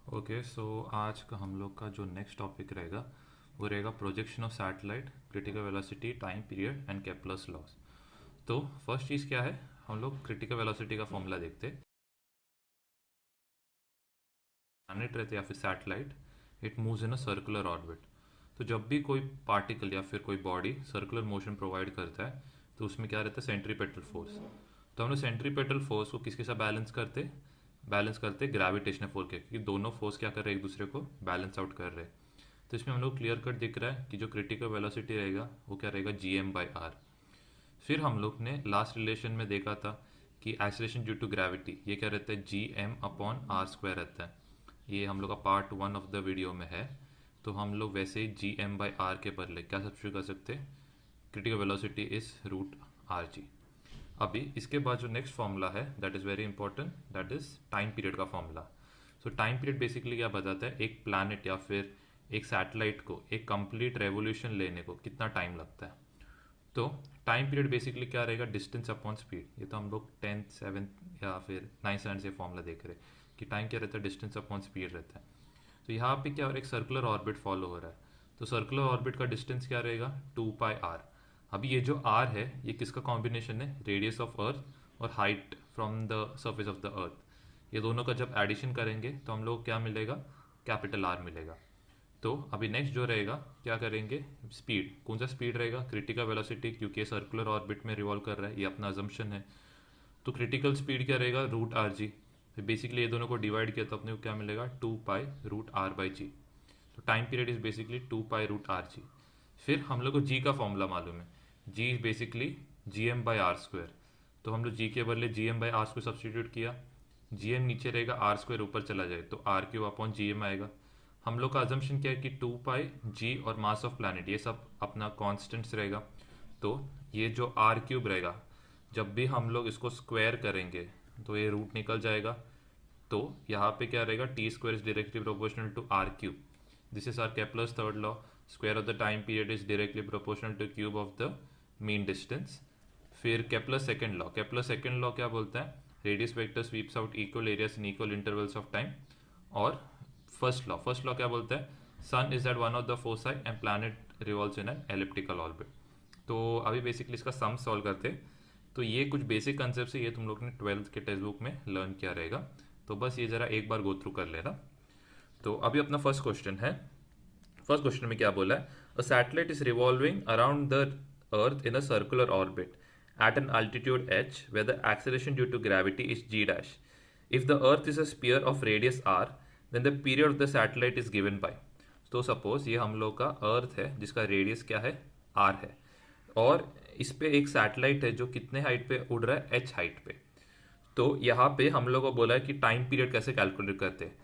Okay so आज का हम लोग का जो नेक्स्ट टॉपिक रहेगा वो रहेगा projection of satellite, critical velocity, time period and Kepler's laws. तो फर्स्ट चीज़ क्या है, हम लोग क्रिटिकल वेलोसिटी का फॉर्मूला देखते हैं। प्लैनेट रहते या फिर satellite, it moves in a circular orbit. तो जब भी कोई पार्टिकल या फिर कोई बॉडी सर्कुलर मोशन प्रोवाइड करता है तो उसमें क्या रहता है, सेंट्रीपेटल फोर्स। तो हम लोग सेंट्रीपेटल फोर्स को किसके साथ बैलेंस करते ग्रेविटेशनल फोर्स के, क्योंकि दोनों फोर्स क्या कर रहे हैं, एक दूसरे को बैलेंस आउट कर रहे हैं। तो इसमें हम लोग क्लियर कट दिख रहा है कि जो क्रिटिकल वेलोसिटी रहेगा वो क्या रहेगा, GM/r। फिर हम लोग ने लास्ट रिलेशन में देखा था कि एक्सेलरेशन ड्यू टू ग्रेविटी ये क्या रहता है, GM/r² रहता है। ये हम लोग का पार्ट 1 ऑफ द वीडियो में है। तो हम लोग वैसे ही GM/r के बदले क्या सब्स्टिट्यूट कर सकते हैं, क्रिटिकल वेलोसिटी इज √rg। अभी इसके बाद जो नेक्स्ट फॉर्मूला है that is very important, that is time period का formula. So time period basically क्या बताता है, एक प्लैनेट या फिर एक सैटेलाइट को एक कंप्लीट रेवोल्यूशन लेने को कितना टाइम लगता है। तो टाइम पीरियड बेसिकली क्या रहेगा, डिस्टेंस अपॉन स्पीड। ये तो हम लोग 10th 7th या फिर 9th स्टैंडर्ड से फॉर्मूला देख रहे हैं कि टाइम क्या रहता है, डिस्टेंस अपॉन स्पीड रहता है। तो यहाँ पे क्या हो रहा है, एक सर्कुलर ऑर्बिट फॉलो हो रहा है। तो सर्कुलर ऑर्बिट का डिस्टेंस क्या रहेगा, 2πr। अभी ये जो r है ये किसका कॉम्बिनेशन है, रेडियस ऑफ अर्थ और height from the surface of the अर्थ। ये दोनों का जब एडिशन करेंगे तो हम लोग क्या मिलेगा, कैपिटल R मिलेगा। तो अभी नेक्स्ट जो रहेगा क्या करेंगे, स्पीड। कौन सा स्पीड रहेगा, क्रिटिकल वेलोसिटी, क्योंकि ये सर्कुलर ऑर्बिट में रिवॉल्व कर रहा है, ये अपना अजम्पशन है। तो क्रिटिकल स्पीड क्या रहेगा, √rg। बेसिकली ये दोनों को डिवाइड किया तो अपने को क्या मिलेगा, 2π√r/g। तो time period is basically 2π√rg। फिर हम लोग को g का फॉर्मूला मालूम है, g इज बेसिकली GM/r²। तो हम लोग g के बदले GM/r² सब्सटीट्यूट किया। GM नीचे रहेगा, r² ऊपर चला जाए तो r³ आएगा। हम लोग का अजम्पशन क्या है कि 2π g और मास ऑफ प्लैनेट ये सब अपना कॉन्स्टेंट्स रहेगा। तो ये जो r³ रहेगा, जब भी हम लोग इसको स्क्वायर करेंगे तो ये रूट निकल जाएगा। तो यहाँ पे क्या रहेगा, t² is directly proportional to r³। This is our Kepler's third law, square of the time period is directly proportional to cube of the mean distance. फिर केप्लर सेकंड लॉ क्या बोलता है, radius vector sweeps out equal areas in equal intervals of time. और first law क्या बोलता है, sun is at one of the foci and planet revolves in an elliptical orbit. तो अभी बेसिकली इसका सम सॉल्व करते हैं। तो ये कुछ बेसिक कंसेप्ट है, ये तुम लोग ने 12th के टेक्स्ट बुक में लर्न किया रहेगा। तो बस ये जरा एक बार गो थ्रू कर लेना। तो अभी अपना फर्स्ट क्वेश्चन है। फर्स्ट क्वेश्चन में क्या बोला है, a satellite is revolving around the earth in a circular orbit at an altitude h where the acceleration due to gravity is g dash. If the earth is a sphere of radius r, then the period of the satellite is given by। तो suppose ये हम लोग का अर्थ है जिसका radius क्या है, r है, और इस पे एक सैटेलाइट है जो कितने हाइट पे उड़ रहा है, h हाइट पे। तो यहाँ पे हम लोग को बोला है कि टाइम पीरियड कैसे कैलकुलेट करते हैं।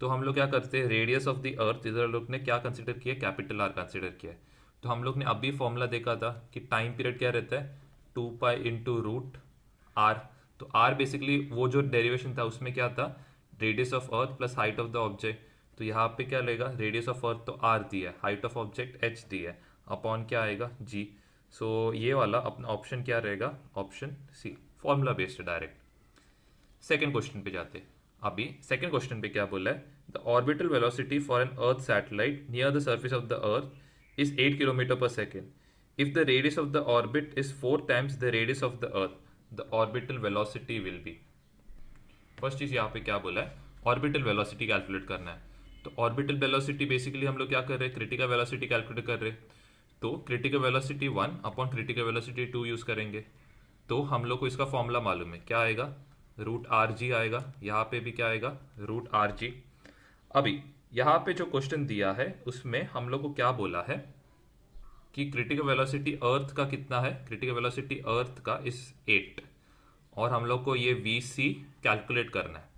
तो हम लोग क्या करते हैं, रेडियस ऑफ द अर्थ इधर लोग ने क्या कंसिडर किया, कैपिटल R कंसिडर किया है। तो हम लोग ने अभी फॉर्मूला देखा था कि टाइम पीरियड क्या रहता है, 2π इंटू √r। तो r बेसिकली वो जो डेरिवेशन था उसमें क्या था, radius of earth plus height of the object. तो यहाँ पे क्या लेगा, रेडियस ऑफ अर्थ तो r दिया है, हाइट ऑफ ऑब्जेक्ट h दिया है, अपॉन क्या आएगा, g। सो ये वाला अपना ऑप्शन क्या रहेगा, option C, formula based direct. Second question पे जाते हैं। अभी सेकेंड क्वेश्चन पे क्या बोला है, the orbital velocity for an earth satellite near the surface of the earth is 8 kilometre per second. If the radius of the orbit is 4 times the radius of the earth, the orbital velocity will be. First चीज यहाँ पे क्या बोला है, orbital velocity calculate करना है। तो orbital velocity basically हम लोग क्या कर रहे हैं, क्रिटिकल वेलोसिटी कैलकुलेट कर रहे हैं। तो critical velocity 1 upon critical velocity 2 use करेंगे। तो हम लोग को इसका फॉर्मूला मालूम है, क्या आएगा, √rg आएगा। यहाँ पे भी क्या आएगा, √rg। अभी यहाँ पे जो क्वेश्चन दिया है उसमें हम लोग को क्या बोला है कि क्रिटिकल वेलोसिटी अर्थ का कितना है, क्रिटिकल वेलोसिटी अर्थ का इस 8, और हम लोग को ये vc कैलकुलेट करना है।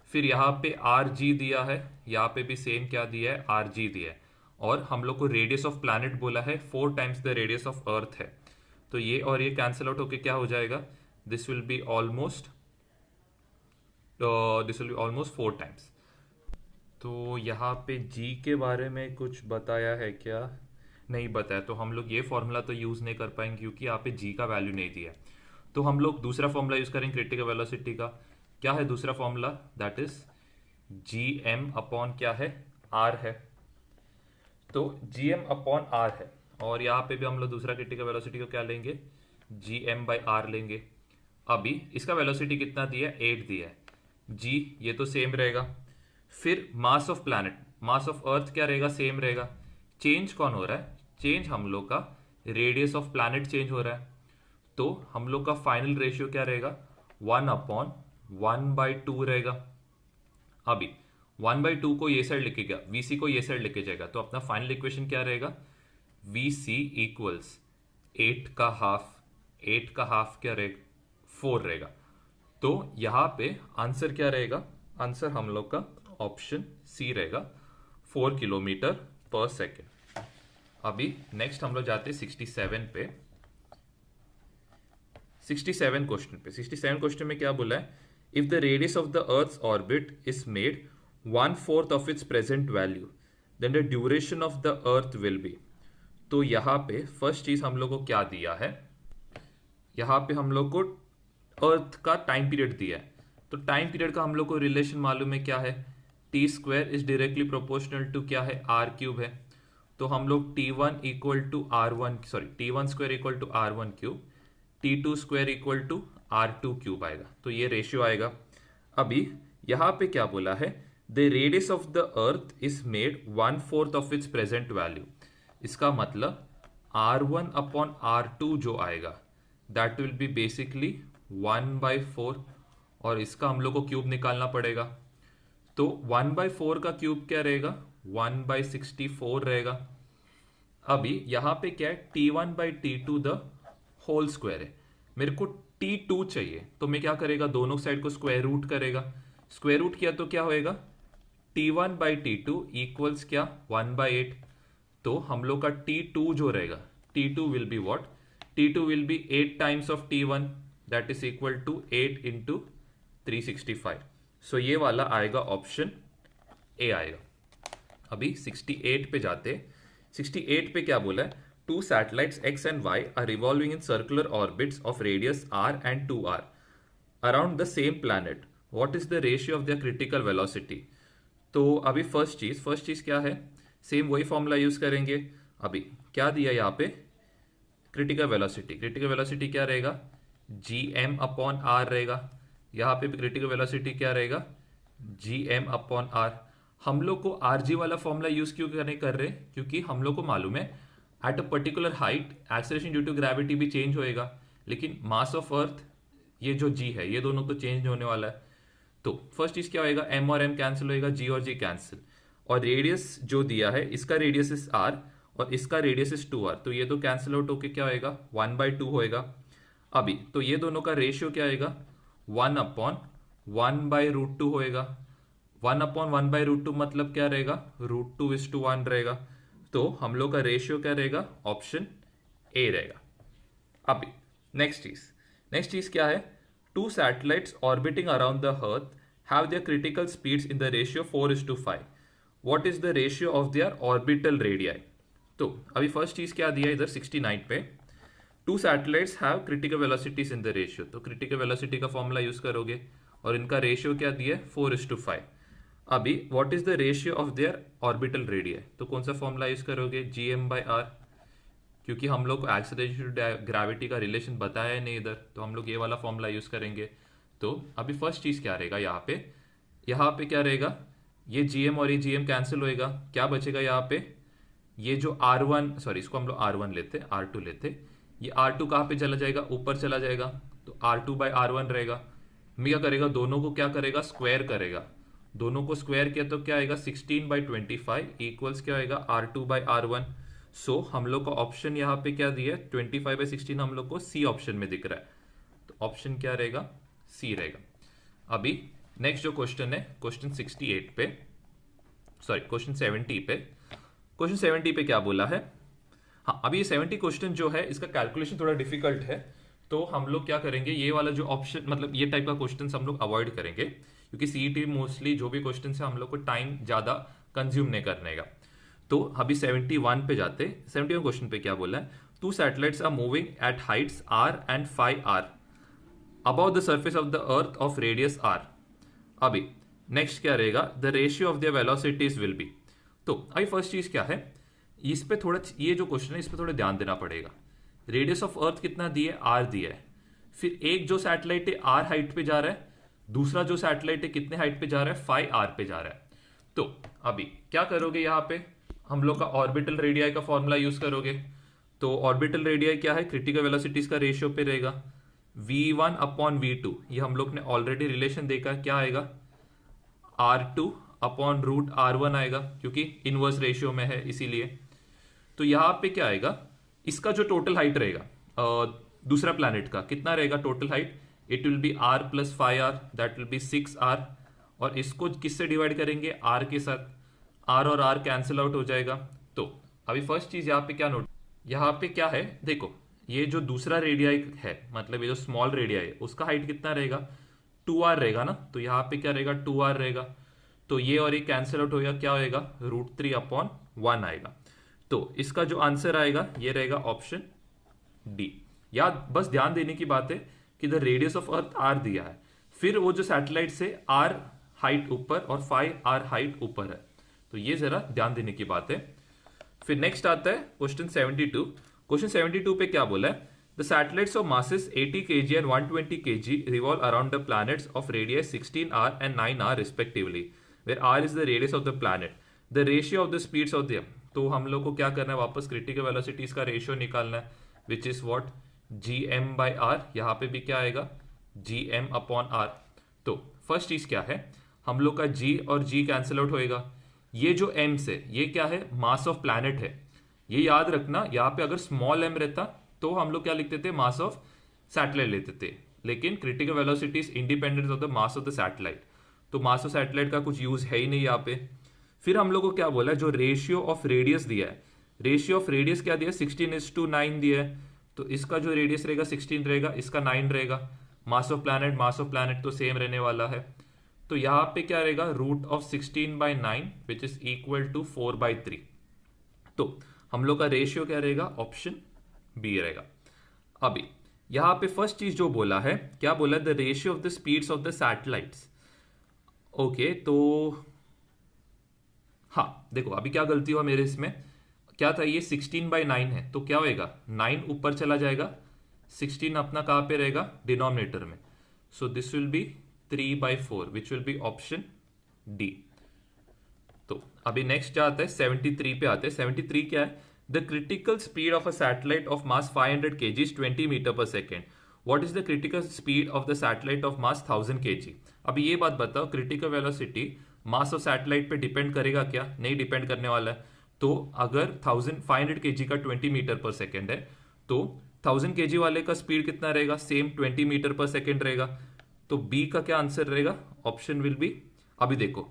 फिर यहाँ पे rg दिया है, यहाँ पे भी सेम क्या दिया है, rg दिया है, और हम लोग को रेडियस ऑफ प्लैनेट बोला है 4 टाइम्स द रेडियस ऑफ अर्थ है। तो ये और ये कैंसिल आउट होके क्या हो जाएगा, this will be almost 4 times. तो यहाँ पे g के बारे में कुछ बताया है क्या, नहीं बताया। तो हम लोग ये फॉर्मूला तो यूज़ नहीं कर पाएंगे क्योंकि यहाँ पे g का वैल्यू नहीं दिया। तो हम लोग दूसरा फॉर्मूला यूज़ करेंगे क्रिटिकल वेलोसिटी का। क्या है दूसरा formula, that is G M upon क्या है, आर है। तो जी एम अपॉन आर है, और यहाँ पे भी हम लोग दूसरा क्रिटिकल वेलोसिटी को क्या लेंगे, जी एम बाई आर लेंगे। अभी इसका वेलोसिटी कितना दिया है, 8 दिया है। जी ये तो सेम रहेगा। फिर mass of planet, mass of earth क्या रहेगा, सेम रहेगा। चेंज कौन हो रहा है, चेंज हम लोग का रेडियस ऑफ प्लैनेट चेंज हो रहा है। तो हम लोग का फाइनल रेशियो क्या रहेगा, 1/1/2 रहेगा। अभी 1/2 को ये साइड लिखेगा, वीसी को ये साइड लिखे जाएगा, तो अपना फाइनल इक्वेशन क्या रहेगा, वी सी इक्वल्स 8 का हाफ, 8 का हाफ क्या रहेगा, 4 रहेगा। तो यहां पे आंसर क्या रहेगा, आंसर हम लोग का ऑप्शन सी रहेगा, 4 किलोमीटर पर सेकेंड। अभी नेक्स्ट हम लोग जाते हैं 67 पे। 67 क्वेश्चन पे, 67 क्वेश्चन में क्या बोला है, if the radius of the earth orbit is made 1/4 of its present value then the duration of the earth will be. तो यहां पे फर्स्ट चीज हम लोग को क्या दिया है, यहां पे हम लोग को अर्थ का टाइम पीरियड दिया है। तो टाइम पीरियड का हम लोग को रिलेशन मालूम है क्या है, T square is directly proportional to क्या है, आर क्यूब है। तो हम लोग T1 equal to R1, sorry T1 square equal to R1 cube, T2 square equal to R2 cube आएगा। तो ये रेशियो आएगा। अभी यहां पे क्या बोला है, the radius of the earth is made 1/4 of its present value. इसका मतलब R1 अपॉन R2 जो आएगा दैट विल बी बेसिकली 1/4, और इसका हम लोग को क्यूब निकालना पड़ेगा। तो 1/4 का क्यूब क्या रहेगा, 1/64 रहेगा। अभी यहां पे क्या है, T1/T2 द होल स्क्वायर है, मेरे को T2 चाहिए, तो मैं क्या करेगा, दोनों साइड को स्क्वायर रूट करेगा। स्क्वायर रूट किया तो क्या होएगा, T1/T2 इक्वल्स क्या, 1/8। तो हम लोग का T2 जो रहेगा, T2 will be what, T2 will be 8 times of T1, that is equal to 8 into 365। So ये वाला आएगा, ऑप्शन ए आएगा। अभी 68 पे जाते। 68 पे क्या बोला है, two satellites X and Y are revolving in circular orbits of radius r and 2r around the same planet. What is the ratio of their critical velocity? तो अभी फर्स्ट चीज क्या है, सेम वही फॉर्मूला यूज करेंगे। अभी क्या दिया यहाँ पे, क्रिटिकल वेलोसिटी, क्रिटिकल वेलोसिटी क्या रहेगा, जी एम अपॉन आर रहेगा। यहाँ पे भी क्रिटिकल वेलोसिटी क्या रहेगा, जी एम अपॉन आर। हम लोग को आर जी वाला फॉर्मूला यूज क्यों कर रहे हैं, क्योंकि हम लोग को मालूम है at a particular height acceleration due to gravity भी चेंज होएगा, लेकिन मास ऑफ अर्थ ये जो जी है ये दोनों तो चेंज होने वाला है। तो फर्स्ट चीज क्या होएगा, एम और एम कैंसिल होएगा, जी और जी कैंसिल, और रेडियस जो दिया है इसका रेडियस इज आर और इसका रेडियस इज 2r, तो ये तो कैंसिल आउट होके क्या होएगा, 1/2 होएगा। अभी तो ये दोनों का रेशियो क्या आएगा, 1/1/√2 होएगा। 1/1/√2 मतलब क्या रहेगा, √2:1 रहेगा। तो हम लोग का रेशियो क्या रहेगा, ऑप्शन ए रहेगा। अभी नेक्स्ट चीज क्या है, two satellites orbiting around the earth have their critical speeds in the ratio 4:5। What is the ratio of their orbital radii. तो अभी फर्स्ट चीज क्या दिया इधर 69 पे, two satellites have critical velocities in the ratio. तो क्रिटिकल वेलोसिटी का formula use करोगे और इनका रेशियो क्या दिया है, 4:5। अभी what is the ratio of their orbital radii, तो कौन सा फॉर्मूला यूज करोगे, GM/R, क्योंकि हम लोग एक्सेलरेशन ग्रेविटी का रिलेशन बताया है नहीं इधर, तो हम लोग ये वाला फॉर्मूला यूज करेंगे। तो अभी फर्स्ट चीज क्या रहेगा, यहाँ पे क्या रहेगा, ये GM और ये GM कैंसिल होएगा, क्या बचेगा यहाँ पे, ये जो R1, सॉरी इसको हम लोग R1 लेते, R2 लेते, ये R2 कहाँ पे चला जाएगा, ऊपर चला जाएगा, तो R2/R1 रहेगा। मैं क्या करेगा, दोनों को क्या करेगा, स्क्वायर करेगा। दोनों को स्क्वायर किया तो क्या आएगा, 16/25 इक्वल्स क्या आएगा, R2/R1। सो हम लोग का ऑप्शन यहाँ पे क्या दिया है, 25/16 हम लोग को सी ऑप्शन में दिख रहा है, तो ऑप्शन क्या रहेगा, सी रहेगा। अभी नेक्स्ट जो क्वेश्चन है, क्वेश्चन 68 पे, सॉरी क्वेश्चन 70 पे, क्वेश्चन 70 पे क्या बोला है, हाँ अभी ये 70 क्वेश्चन जो है इसका कैलकुलेशन थोड़ा डिफिकल्ट है, तो हम लोग क्या करेंगे, ये वाला जो ऑप्शन मतलब ये टाइप का क्वेश्चन हम लोग अवॉइड करेंगे, क्योंकि सीईटी मोस्टली जो भी क्वेश्चन है हम लोग को टाइम ज्यादा कंज्यूम नहीं करने का। तो अभी 71 पे जाते, 71 क्वेश्चन पे क्या बोला है, two satellites are moving at heights r and 5r above the surface of the earth of radius r। अभी नेक्स्ट क्या रहेगा, the ratio of the velocities will be. तो अभी फर्स्ट चीज क्या है, इस पे थोड़ा, ये जो क्वेश्चन है इस पे थोड़ा ध्यान देना पड़ेगा। रेडियस ऑफ अर्थ कितना दिया है, आर दिया है। फिर एक जो सैटेलाइट है आर हाइट पे जा रहा है, दूसरा जो सैटेलाइट है कितने हाइट पे जा रहा है, 5 आर पे जा रहा है। तो अभी क्या करोगे, यहाँ पे हम लोग का ऑर्बिटल रेडियाई का फॉर्मूला यूज करोगे। तो ऑर्बिटल रेडियाई क्या है, क्रिटिकल वेलोसिटीज का रेशियो पे रहेगा v1 अपॉन v2। ये हम लोग ने ऑलरेडी रिलेशन देखा, क्या आएगा r2 अपॉन रूट r1 आएगा, क्योंकि इनवर्स रेशियो में है इसीलिए। तो यहां पे क्या आएगा, इसका जो टोटल हाइट रहेगा दूसरा प्लैनेट का कितना रहेगा total height, it will be r plus 5r, that will B 6r। और इसको किससे डिवाइड करेंगे, r के साथ, r और r कैंसिल आउट हो जाएगा। तो अभी फर्स्ट चीज यहाँ पे क्या नोट, यहाँ पे क्या है देखो, ये जो दूसरा रेडियाई है, मतलब ये जो स्मॉल रेडियाई है उसका हाइट कितना रहेगा, 2r रहेगा ना। तो यहाँ पे क्या रहेगा, 2r रहेगा। तो ये और ये कैंसिल आउट होगा, क्या होएगा, √3 अपॉन 1 आएगा। तो इसका जो आंसर आएगा ये रहेगा ऑप्शन डी। याद बस ध्यान देने की बात है कि the radius of earth R दिया है, फिर वो जो सैटेलाइट से आर हाइट ऊपर और 5r हाइट ऊपर है, तो ये जरा ध्यान देने की बात है। फिर नेक्स्ट आता है क्वेश्चन 72। क्वेश्चन 72 पे क्या बोला है, the satellites of masses 80 kg and 120 kg revolve around the planets of radius 16r and 9r respectively, where r is the radius of the planet, the ratio of the speeds of them. तो हम लोग को क्या करना है, वापस critical velocities का ratio निकालना है, विच इज व्हाट, gm/r। यहाँ पे भी क्या आएगा, gm अपॉन r। तो फर्स्ट चीज क्या है, हम लोग का g और g कैंसिल आउट होएगा। ये जो m से, ये क्या है, मास ऑफ प्लैनेट है। ये याद रखना, यहाँ पे अगर स्मॉल m रहता तो हम लोग क्या लिखते थे, मास ऑफ सैटेलाइट लेते थे, लेकिन critical velocity is independent of the mass of the satellite. तो मास ऑफ सैटेलाइट का कुछ यूज है ही नहीं यहाँ पे। फिर हम लोग को क्या बोला, जो रेशियो ऑफ रेडियस दिया है, रेशियो ऑफ रेडियस क्या दिया, 16:9 दिया है। तो इसका जो रेडियस रहेगा 16 रहेगा, इसका 9 रहेगा। मास ऑफ प्लैनेट तो सेम रहने वाला है। तो यहाँ पे क्या रहेगा, √16/9 विच इज इक्वल टू 4/3। तो हम लोग का रेशियो क्या रहेगा, ऑप्शन बी रहेगा। अभी यहां पे फर्स्ट चीज जो बोला है, क्या बोला, the ratio of the speeds of the satellites. Okay, तो हाँ देखो अभी क्या गलती हुआ मेरे इसमें, क्या था, ये 16/9 है, तो क्या होएगा, 9 ऊपर चला जाएगा, 16 अपना कहां पे रहेगा, डिनोमिनेटर में। सो this will B 3/4 which will be option D. तो अभी नेक्स्ट क्या आता है, 73 पे आते हैं। 73 क्या है, the critical speed of a satellite of mass 500 kg is 20 metre per second, what is the critical speed of the satellite of mass 1000 kg। अभी ये बात बताओ, critical velocity mass of satellite पे डिपेंड करेगा क्या, नहीं डिपेंड करने वाला है। तो अगर 500 kg का 20 मीटर पर सेकेंड है, तो 1000 kg वाले का स्पीड कितना रहेगा, सेम 20 मीटर पर सेकेंड रहेगा। तो बी का क्या आंसर रहेगा, ऑप्शन विल बी। अभी देखो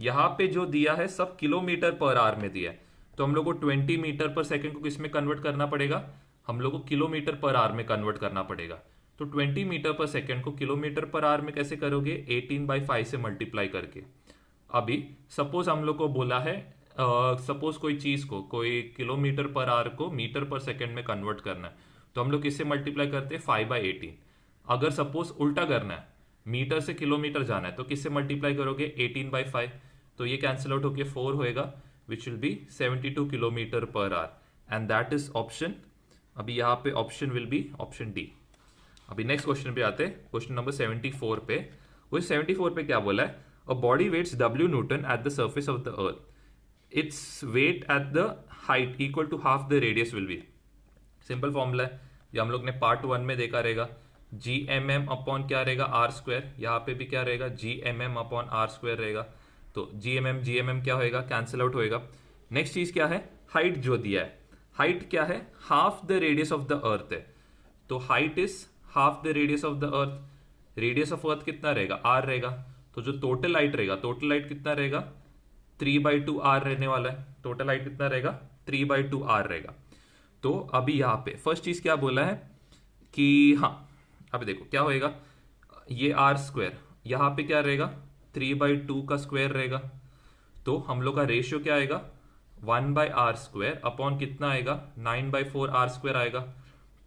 यहां पे जो दिया है सब किलोमीटर पर आवर में दिया है, तो हम लोग को 20 मीटर पर सेकंड को किसमें कन्वर्ट करना पड़ेगा, हम लोग को किलोमीटर पर आवर में कन्वर्ट करना पड़ेगा। तो 20 मीटर पर सेकंड को किलोमीटर पर आवर में कैसे करोगे, 18/5 से मल्टीप्लाई करके। अभी सपोज हम लोग को बोला है, सपोज कोई चीज को, कोई किलोमीटर पर आवर को मीटर पर सेकंड में कन्वर्ट करना है, तो हम लोग किससे मल्टीप्लाई करते हैं, 5/18। अगर सपोज उल्टा करना है, मीटर से किलोमीटर जाना है, तो किससे मल्टीप्लाई करोगे, 18/5। तो ये कैंसिल आउट होकर 4 होएगा, विच will B 72 kilometre per hour, and that is option. अभी यहाँ पे option will be option D. अभी नेक्स्ट क्वेश्चन पे आते हैं, क्वेश्चन नंबर 74 पे। वो 74 पे क्या बोला है, a body weighs W newton at the surface of the earth, its weight at the height equal to half the radius will be. Simple formula है, ये हम लोग ने पार्ट 1 में देखा रहेगा, gmm अपॉन क्या रहेगा, r²। यहाँ पे भी क्या रहेगा, gmm अपॉन r² रहेगा। तो gmm क्या होएगा, कैंसिल आउट होएगा। नेक्स्ट चीज क्या है, हाइट जो दिया है, हाइट क्या है, half the radius of the अर्थ है। तो height is half the radius of the earth. Radius of अर्थ कितना रहेगा, r रहेगा। तो जो टोटल हाइट रहेगा, टोटल हाइट कितना रहेगा, 3/2r रहने वाला है। टोटल हाइट कितना रहेगा, 3/2r रहेगा। तो अभी यहाँ पे फर्स्ट चीज क्या बोला है कि हाँ, अभी देखो क्या होएगा, ये r², यहाँ पे क्या रहेगा, 3/2 का स्क्वायर रहेगा। तो हम लोग का रेशियो क्या आएगा, 1/r² अपॉन कितना आएगा, 9/4r² आएगा।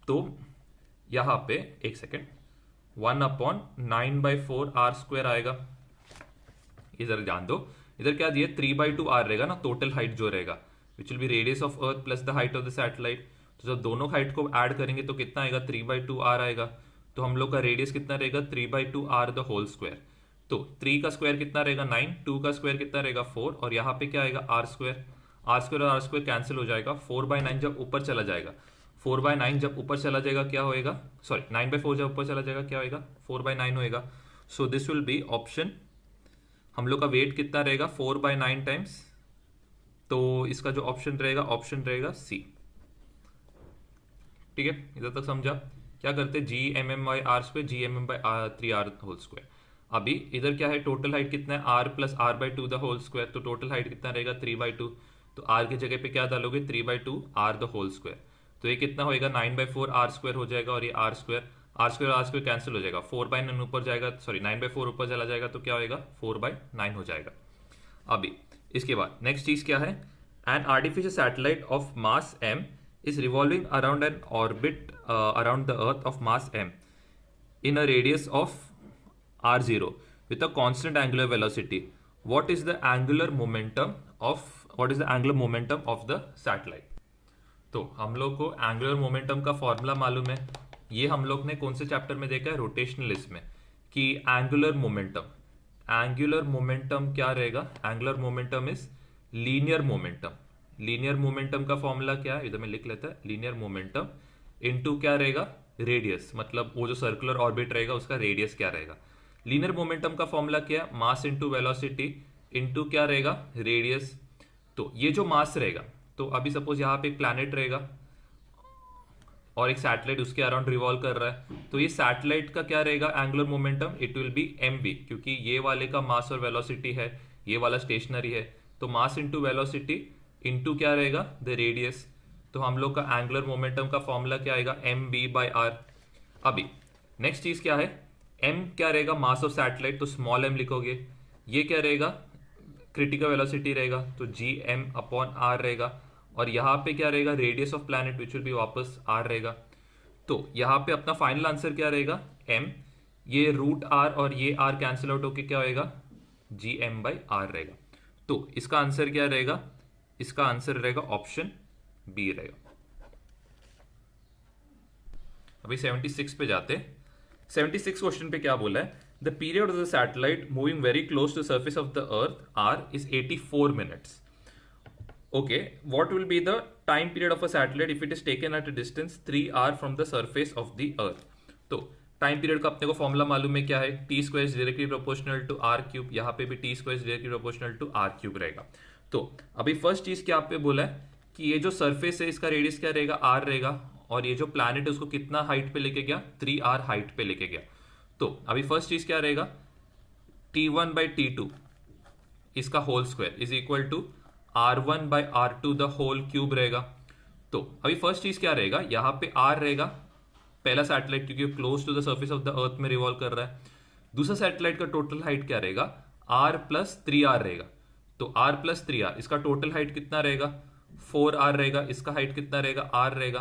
तो यहाँ पे एक सेकेंड, 1/9/4r² आएगा। इधर ध्यान दो, इधर क्या दिया 3/2r रहेगा ना टोटल हाइट जो रहेगा, which will B radius of earth plus the height of the satellite. तो जब दोनों हाइट को ऐड करेंगे तो कितना आएगा 3/2r आएगा। तो हम लोग का रेडियस कितना रहेगा 3/2r द होल स्क्वायर। तो 3 का स्क्वायर कितना रहेगा 9, 2 का स्क्वायर कितना रहेगा 4, और यहाँ पे क्या आएगा r स्क्वायर। r स्क्वायर और r स्क्वायर कैंसिल हो जाएगा। 4/9 जब ऊपर चला जाएगा, 4/9 जब ऊपर चला जाएगा क्या होएगा, सॉरी 9/4 जब ऊपर चला जाएगा क्या होएगा 4/9 होएगा। सो दिस विल बी ऑप्शन, हम लोग का वेट कितना रहेगा 4/9 टाइम्स, तो इसका जो ऑप्शन रहेगा सी। ठीक है, इधर तक समझा। क्या करते हैं G/m/r square G/m/3r whole square. अभी इधर क्या है टोटल हाइट कितना है r plus r/2 the whole square, तो टोटल हाइट कितना रहेगा 3/2, तो r की जगह पे क्या डालोगे 3/2r द होल स्क्वायर। तो ये कितना होएगा 9/4r स्क्वायर हो जाएगा, और ये r स्क्वायर कैंसिल हो जाएगा। 4/9 ऊपर जाएगा, सॉरी 9/4 ऊपर चला जाएगा तो क्या होएगा 4/9 हो जाएगा। अभी इसके बाद नेक्स्ट चीज क्या है, an artificial satellite of mass m is revolving around an orbit around the earth of mass m in a radius of r0 with a constant angular velocity. What is the angular momentum of the satellite? तो हम लोग को angular momentum का formula मालूम है। ये हम लोग ने कौन से चैप्टर में देखा है, रोटेशनलिज्म में, कि एंगुलर मोमेंटम क्या रहेगा, angular momentum is linear momentum. Linear momentum का फॉर्मूला क्या है, इधर में लिख लेता है, लीनियर मोमेंटम इनटू क्या रहेगा रेडियस, मतलब वो जो सर्कुलर ऑर्बिट रहेगा उसका रेडियस क्या रहेगा। लीनियर मोमेंटम का फॉर्मूला क्या है, मास इनटू वेलोसिटी इनटू क्या रहेगा रेडियस। तो ये जो मास रहेगा, तो अभी सपोज यहाँ पे एक प्लैनेट रहेगा और एक सैटेलाइट उसके अराउंड रिवॉल्व कर रहा है, तो ये सैटेलाइट का क्या रहेगा angular momentum, it will be mv, क्योंकि ये वाले का मास और वेलोसिटी है, ये वाला स्टेशनरी है, तो मास इनटू वेलोसिटी इनटू क्या रहेगा द रेडियस। तो हम लोग का एंगुलर मोमेंटम का फॉर्मूला क्या आएगा mv/r। अभी नेक्स्ट चीज क्या है, m क्या रहेगा मास ऑफ सैटेलाइट, तो स्मॉल m लिखोगे। ये क्या रहेगा क्रिटिकल वेलोसिटी रहेगा, तो Gm/r रहेगा, और यहाँ पे क्या रहेगा radius of planet which will B वापस r रहेगा। तो यहाँ पे अपना फाइनल आंसर क्या रहेगा m, ये √r और ये r कैंसिल आउट होके क्या होएगा Gm/r रहेगा। तो इसका आंसर क्या रहेगा, इसका आंसर रहेगा ऑप्शन बी रहेगा। अभी 76 पे जाते। 76 क्वेश्चन पे क्या बोला है, the period of the satellite moving very close to surface of the earth R is 84 minutes. Okay, what will be the time period of a satellite if it is taken at a distance 3r from the surface of the earth. तो time period का अपने को formula मालूम है क्या है, t² is directly proportional to r³, यहाँ पे भी t² is directly proportional to r³ रहेगा। तो अभी फर्स्ट चीज क्या आप पे बोला है कि ये जो सरफेस है इसका रेडियस क्या रहेगा r रहेगा, और ये जो प्लैनेट है उसको कितना हाइट पे लेके गया 3r हाइट पे लेके गया। तो अभी फर्स्ट चीज क्या रहेगा t1/t2 इसका whole square is equal to r1/r2 the whole cube रहेगा। तो अभी फर्स्ट चीज क्या रहेगा, यहाँ पे r रहेगा पहला सैटेलाइट क्योंकि close to the surface of the earth में रिवॉल्व कर रहा है। दूसरा सैटेलाइट का टोटल हाइट क्या रहेगा r+3r रहेगा। तो r+3r इसका टोटल हाइट कितना रहेगा 4r रहेगा, इसका हाइट कितना रहेगा r रहेगा,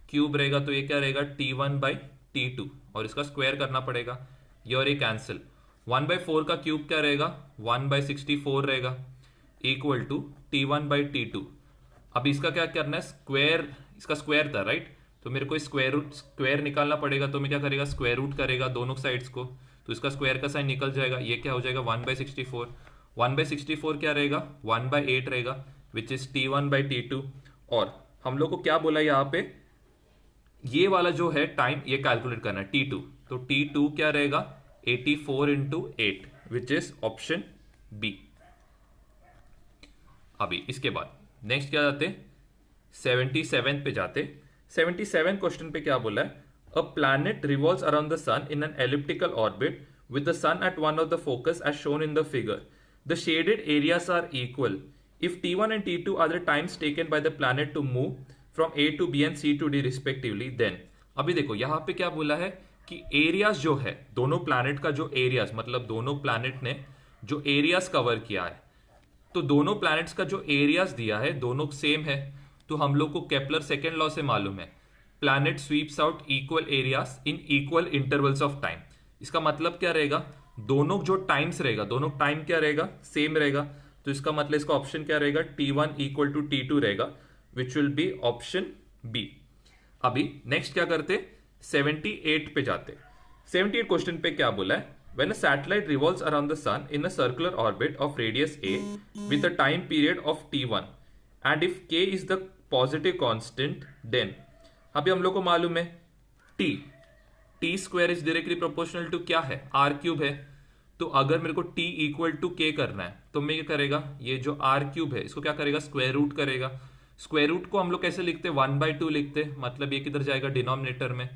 क्यूब रहेगा, तो ये क्या रहेगा t1/t2, और इसका स्क्वायर करना पड़ेगा, ये और ये कैंसिल। 1/4 का क्यूब क्या रहेगा 1/64 रहेगा, इक्वल टू t1/t2। अब इसका क्या करना है स्क्वायर, इसका स्क्वायर था राइट, तो मेरे को स्क्वायर निकालना पड़ेगा, तो मैं क्या करेगा स्क्वायर रूट करेगा दोनों साइड्स को, तो इसका स्क्वायर का साइन निकल जाएगा, ये क्या हो जाएगा 1/64। 1/64 क्या रहेगा 1/8 रहेगा, विच इज t1/t2। और हम लोग को क्या बोला यहाँ पे, ये वाला जो है टाइम ये कैलकुलेट करना है t2, तो t2 क्या रहेगा 84 × 8 विच इज ऑप्शन बी। अभी इसके बाद नेक्स्ट क्या जाते 77 पे जाते। 77 क्वेश्चन पे क्या बोला है, a planet revolves around the sun in an elliptical orbit with the sun at one of the focus as shown in the figure. The shaded areas are equal. If T1 and T2 are the times taken by the planet to move from A to B and C to D respectively, then अभी देखो यहाँ पे क्या बोला है कि areas जो है दोनों प्लैनेट का, जो एरियाज मतलब दोनों प्लैनेट ने जो एरियाज कवर किया है, तो दोनों प्लैनेट्स का जो एरियाज दिया है दोनों सेम है। तो हम लोग को केपलर सेकेंड लॉ से मालूम है planet sweeps out equal areas in equal intervals of time. इसका मतलब क्या रहेगा, दोनों जो टाइम्स रहेगा, दोनों टाइम क्या रहेगा, सेम रहेगा, तो इसका मतलब इसका ऑप्शन क्या रहेगा, T1 इक्वल टू T2 रहेगा, which will be option B. अभी नेक्स्ट क्या करते, 78 पे जाते। 78 क्वेश्चन पे क्या बोला है, when a satellite revolves around the sun in a circular orbit of radius a with a time period of T1 and if k is the positive constant then, अभी हम लोग को मालूम है T square is directly proportional to क्या है, R cube है। तो अगर मेरे को टी इक्वल टू के करना है तो मैं क्या करेगा, ये जो आर क्यूब है इसको क्या करेगा, स्क्वायर रूट करेगा। स्क्वायर रूट को हम लोग कैसे लिखते हैं, 1/2 लिखते हैं, मतलब ये किधर जाएगा, डिनोमिनेटर में।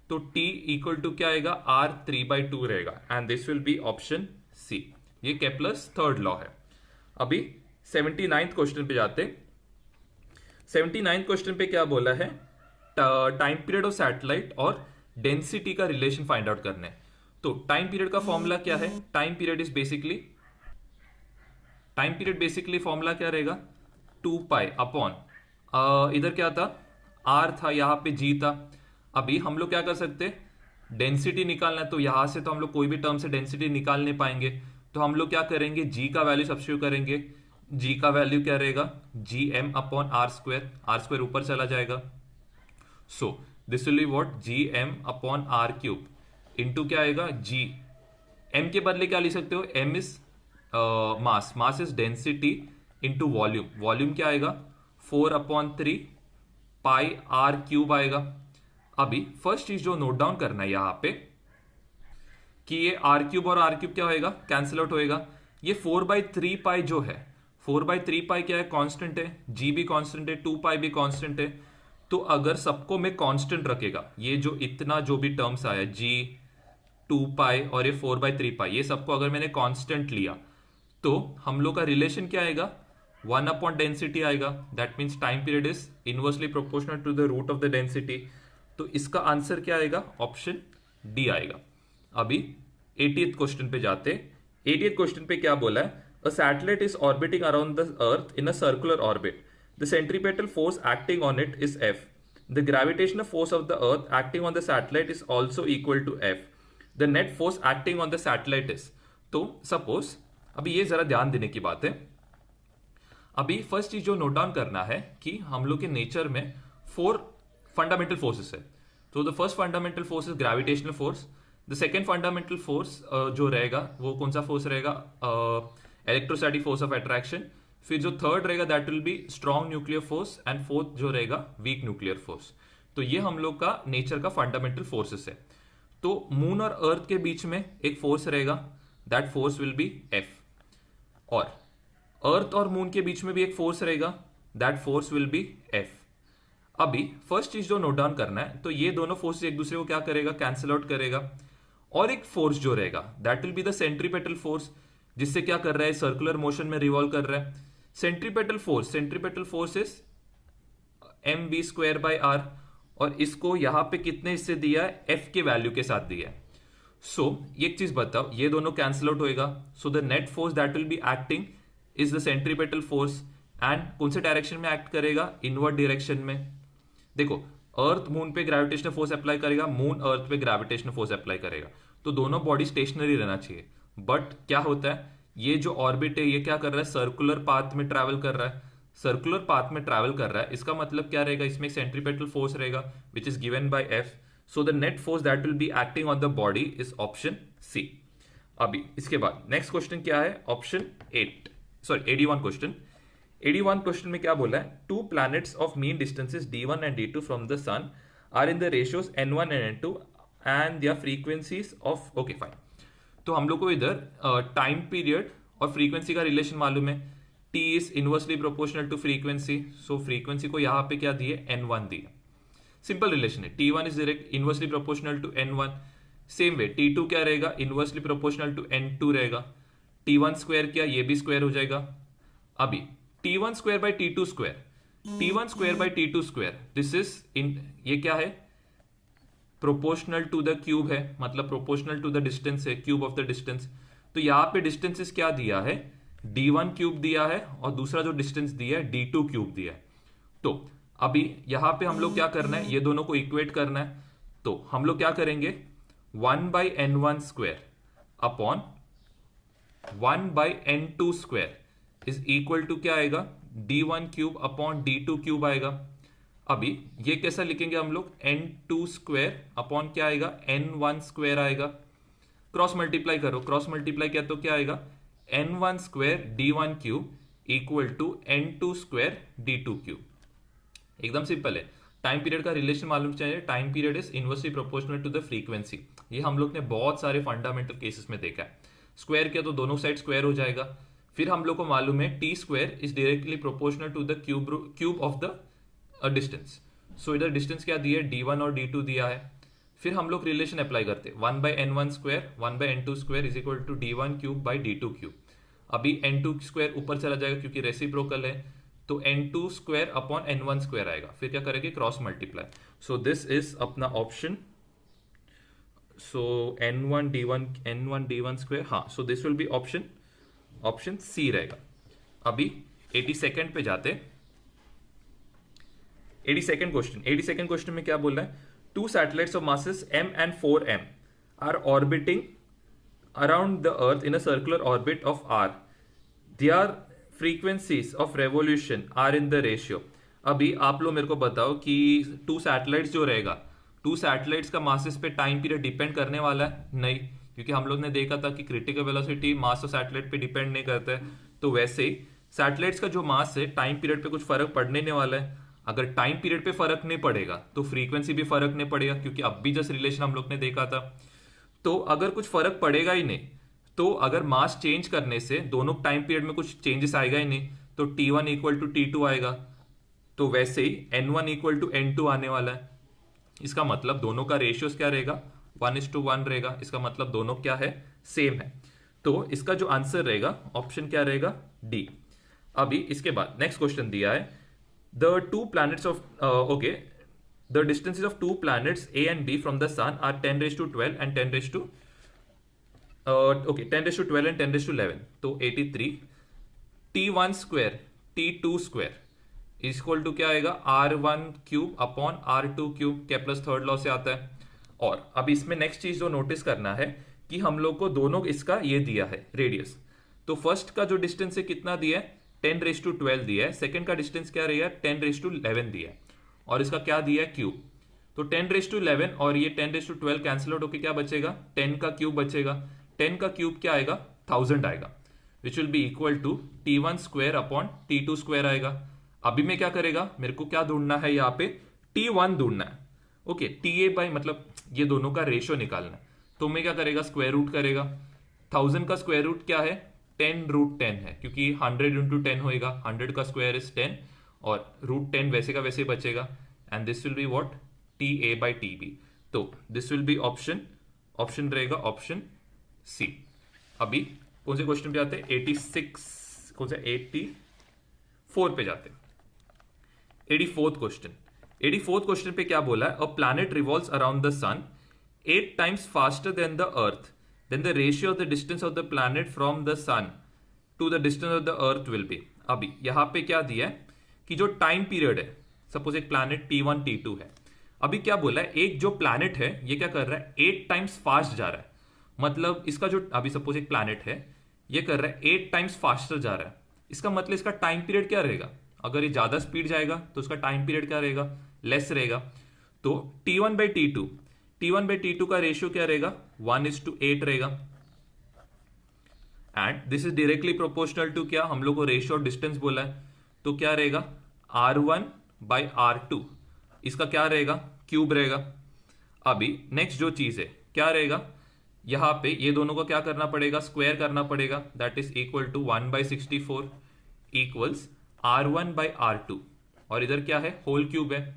तो t इक्वल टू क्या आएगा, r 3/2 रहेगा, and this will be option C. ये केप्लर्स थर्ड लॉ है। अभी 79th क्वेश्चन पे जाते। 79th क्वेश्चन पे क्या बोला है, टाइम पीरियड ऑफ सैटेलाइट और डेंसिटी का रिलेशन फाइंड आउट करने। तो टाइम पीरियड का फॉर्मूला क्या है, टाइम पीरियड बेसिकली फॉर्मूला क्या रहेगा, 2 पाई अपॉन, इधर क्या था, r था, यहां पे g था। अभी हम लोग क्या कर सकते, डेंसिटी निकालना है, तो यहां से तो हम लोग कोई भी टर्म से डेंसिटी निकाल नहीं पाएंगे, तो हम लोग क्या करेंगे, g का वैल्यू सब्स्टिट्यूट करेंगे। g का वैल्यू क्या रहेगा, gm अपॉन r स्क्वायर ऊपर चला जाएगा। सो this will be what, gm upon r cube into क्या आएगा, g, m के बदले क्या लिख सकते हो, m is mass is density into volume क्या आएगा, 4/3 पाई r क्यूब आएगा। अभी फर्स्ट चीज जो नोट डाउन करना है यहां पे कि ये r क्यूब और r क्यूब क्या होएगा, कैंसिल आउट होएगा। ये 4/3 पाई जो है, 4/3 पाई क्या है, कांस्टेंट है, g भी कांस्टेंट है, 2 पाई भी कांस्टेंट है। तो अगर सबको मैं कांस्टेंट रखेगा, ये जो इतना जो भी टर्म्स आया, g 2 पाई और ये 4/3 पाई, ये सबको अगर मैंने कांस्टेंट लिया तो हम लोग का रिलेशन क्या आएगा, 1 अपॉन डेंसिटी आएगा। That means time period is inversely proportional to the root of the density. तो इसका आंसर क्या आएगा, ऑप्शन डी आएगा। अभी 80th क्वेश्चन पे जाते। 80th क्वेश्चन पे क्या बोला है, a satellite is orbiting around the earth in a circular orbit, the centripetal force acting on it is F. The gravitational force of the earth acting on the satellite is also equal to F. The net force acting on the satellite is. तो suppose, अभी ये जरा ध्यान देने की बात है। अभी फर्स्ट चीज जो नोट डाउन करना है कि हम लोग के नेचर में 4 फंडामेंटल फोर्सेस है। तो the first fundamental force is gravitational force. The second fundamental force जो रहेगा वो कौन सा फोर्स रहेगा, इलेक्ट्रोस्टैटिक फोर्स ऑफ अट्रैक्शन। फिर जो थर्ड रहेगा that will be strong nuclear force, and fourth जो रहेगा वीक न्यूक्लियर फोर्स। तो ये हम लोग का नेचर का फंडामेंटल फोर्सेस है। तो मून और अर्थ के बीच में एक फोर्स रहेगा, that force will be F, और अर्थ और मून के बीच में भी एक फोर्स रहेगा, that force will be F. अभी फर्स्ट चीज जो नोट डाउन करना है, तो ये दोनों फोर्स एक दूसरे को क्या करेगा, कैंसिल आउट करेगा। और एक फोर्स जो रहेगा that will be the centripetal force, जिससे क्या कर रहा है, सर्कुलर मोशन में रिवॉल्व कर रहा है। सेंट्रीपेटल फोर्स इज mv²/r, और इसको यहां पे कितने हिस्से दिया है, f के वैल्यू के साथ दिया है। सो एक चीज बताओ, ये दोनों कैंसिल आउट होएगा, सो the net force that will be acting is the centripetal force, and कौन से डायरेक्शन में एक्ट करेगा, इनवर्ड डायरेक्शन में। देखो, अर्थ मून पे ग्रेविटेशनल फोर्स अप्लाई करेगा, मून अर्थ पे ग्रेविटेशनल फोर्स अप्लाई करेगा, तो दोनों बॉडी स्टेशनरी रहना चाहिए। बट क्या होता है, ये जो ऑर्बिट है ये क्या कर रहा है, सर्कुलर पाथ में ट्रैवल कर रहा है। सर्कुलर पाथ में ट्रैवल कर रहा है, इसका मतलब क्या रहेगा, इसमें सेंट्रीपेटल फोर्स रहेगा which is given by F. So the net force that will be acting on the body is option C. अभी इसके बाद नेक्स्ट क्वेश्चन क्या है, ऑप्शन 81 क्वेश्चन। 81 क्वेश्चन में क्या बोला है, 2 planets of mean distances d1 and d2 from the sun are in the ratios n1 and n2 and their frequencies of, okay fine। तो हम लोग को इधर टाइम पीरियड और फ्रीक्वेंसी का रिलेशन मालूम है, t is inversely proportional to frequency. So frequency को यहां पे क्या दिए, n1 दिए। सिंपल रिलेशन है, t1 is direct inversely proportional to n1। Same way t2 क्या रहेगा, इनवर्सली प्रोपोर्शनल टू n2 रहेगा। t1 स्क्वायर क्या, ये भी स्क्वायर हो जाएगा। अभी t1 square by t2 square, t1 square by t2 square, this is in, ये क्या है, प्रोपोर्शनल टू द क्यूब है, मतलब प्रोपोर्शनल टू द डिस्टेंस है, क्यूब ऑफ द डिस्टेंस। तो यहां पे डिस्टेंसेस क्या दिया है, d1 क्यूब दिया है, और दूसरा जो डिस्टेंस दिया है d2 क्यूब दिया है। तो अभी यहां पे हम लोग क्या करना है, ये दोनों को इक्वेट करना है। तो हम लोग क्या करेंगे, 1/n1 square upon 1/n2 square is equal to क्या आएगा, d1 cube upon d2 cube आएगा। अभी ये कैसा लिखेंगे हम लोग, n2 स्क्वायर अपॉन क्या आएगा, n1 स्क्वायर आएगा। क्रॉस मल्टीप्लाई करो, क्रॉस मल्टीप्लाई किया तो क्या आएगा, n1 square d1 cube equal to n2 square d2 cube. एकदम सिंपल है। टाइम पीरियड का रिलेशन मालूम चाहिए, time period is inversely proportional to the frequency. ये हम लोग ने बहुत सारे फंडामेंटल केसेस में देखा है। स्क्वायर किया तो दोनों साइड स्क्वायर हो जाएगा। फिर हम लोग को मालूम है T square is directly proportional to the cube of the distance. So इधर डिस्टेंस क्या दिया है, d1 और d2 दिया है। फिर हम लोग रिलेशन अप्लाई करते हैं, 1/n1 square 1/n2 square is equal to d1 cube by d2 cube. अभी n2 स्क्वायर ऊपर चला जाएगा क्योंकि रेसिप्रोकल है, तो n2 square upon n1 square आएगा। फिर क्या करेंगे, cross multiply. So this is अपना option, so n1 d1 square, हाँ, so this will be option C रहेगा। अभी 82nd पे जाते, 82nd क्वेश्चन में क्या बोल रहा है, two satellites of masses m and 4m are orbiting around the earth in a circular orbit of r, their frequencies of revolution are in the ratio. अभी आप लोग मेरे को बताओ कि टू सैटेलाइट्स जो रहेगा, टू सैटेलाइट्स का मासेस पे टाइम पीरियड डिपेंड करने वाला है? नहीं, क्योंकि हम लोग ने देखा था कि critical velocity mass of satellite पे डिपेंड नहीं करता है। तो वैसे ही सैटेलाइट्स का जो मास है, टाइम पीरियड पे कुछ फर्क पड़ने नहीं वाला है। अगर टाइम पीरियड पे फर्क नहीं पड़ेगा तो फ्रीक्वेंसी भी फर्क नहीं पड़ेगा, क्योंकि अब भी जस्ट रिलेशन हम लोग ने देखा था। तो अगर कुछ फर्क पड़ेगा ही नहीं, तो अगर मास चेंज करने से दोनों टाइम पीरियड में कुछ चेंजेस आएगा ही नहीं, तो t1 इक्वल टू t2 आएगा। तो वैसे ही n1 इक्वल टू n2 आने वाला है। इसका मतलब दोनों का रेशियोस क्या रहेगा, 1:1 रहेगा। इसका मतलब दोनों क्या है, सेम है। तो इसका जो आंसर रहेगा, ऑप्शन क्या रहेगा, डी। अभी इसके बाद नेक्स्ट क्वेश्चन दिया है, the two planets of the distances of two planets A and B from the sun are 10⁻12 and 10⁻12 and 10⁻11. तो 83 t1 square t2 square equal to क्या आएगा, r1 cube upon r2 cube, Kepler's third law से आता है। और अब इसमें next चीज जो नोटिस करना है कि हम लोग को दोनों इसका ये दिया है रेडियस। तो फर्स्ट का जो डिस्टेंस है कितना दिया है, 10⁻12 दिया है। सेकंड का डिस्टेंस क्या रहेगा, 10⁻11 दिया है। और इसका क्या दिया है, क्यूब। तो 10⁻11 और ये 10⁻12 कैंसिल आउट होकर क्या बचेगा, 10 का क्यूब बचेगा। 10 का क्यूब क्या आएगा, 1000 आएगा, which will be equal to t1 square upon t2 square आएगा। अभी मैं क्या करेगा, मेरे को क्या ढूंढना है, यहाँ पे t1 ढूंढना है। ओके, ta बाई मतलब ये दोनों का रेशियो निकालना है। तो मैं क्या करेगा, स्क्वायर रूट करेगा। 1000 का स्क्वायर रूट क्या है, 10√10 है, क्योंकि 100 इंटू 10 होएगा, 100 का स्क्वायर इज 10 और √10 वैसे का वैसे बचेगा। And this will be what, ta by tb। तो दिस विल बी ऑप्शन रहेगा ऑप्शन सी। अभी कौन से क्वेश्चन पे जाते हैं, 86, कौन सा 84 पे जाते हैं। 84th क्वेश्चन पे क्या बोला है, a planet revolves around the sun 8 times faster than the earth, then the ratio of the distance of the planet from the sun to the distance of the earth will be। अभी यहां पे क्या दिया है कि जो time period है, suppose एक प्लैनेट t1 t2 है। अभी क्या बोला है, एक जो प्लैनेट है ये क्या कर रहा है, 8 times फास्ट जा रहा है। मतलब इसका जो अभी सपोज एक प्लैनेट है ये कर रहा है 8 times फास्टर जा रहा है। इसका मतलब इसका टाइम पीरियड क्या रहेगा, अगर ये ज्यादा स्पीड जाएगा तो उसका टाइम पीरियड क्या रहेगा, लेस रहेगा। तो t1 बाई t2 का रेशियो क्या रहेगा, 1:8 रहेगा। And this is directly proportional to क्या, हम लोग को रेशियो ऑफ डिस्टेंस बोला है, तो क्या रहेगा, r1 बाई r2, इसका क्या रहेगा, क्यूब रहेगा। अभी नेक्स्ट जो चीज है क्या रहेगा, यहां पे ये दोनों को क्या करना पड़ेगा, स्क्वायर करना पड़ेगा। That is equal to 1/64 equals r1 by r2, और इधर क्या है, होल क्यूब है।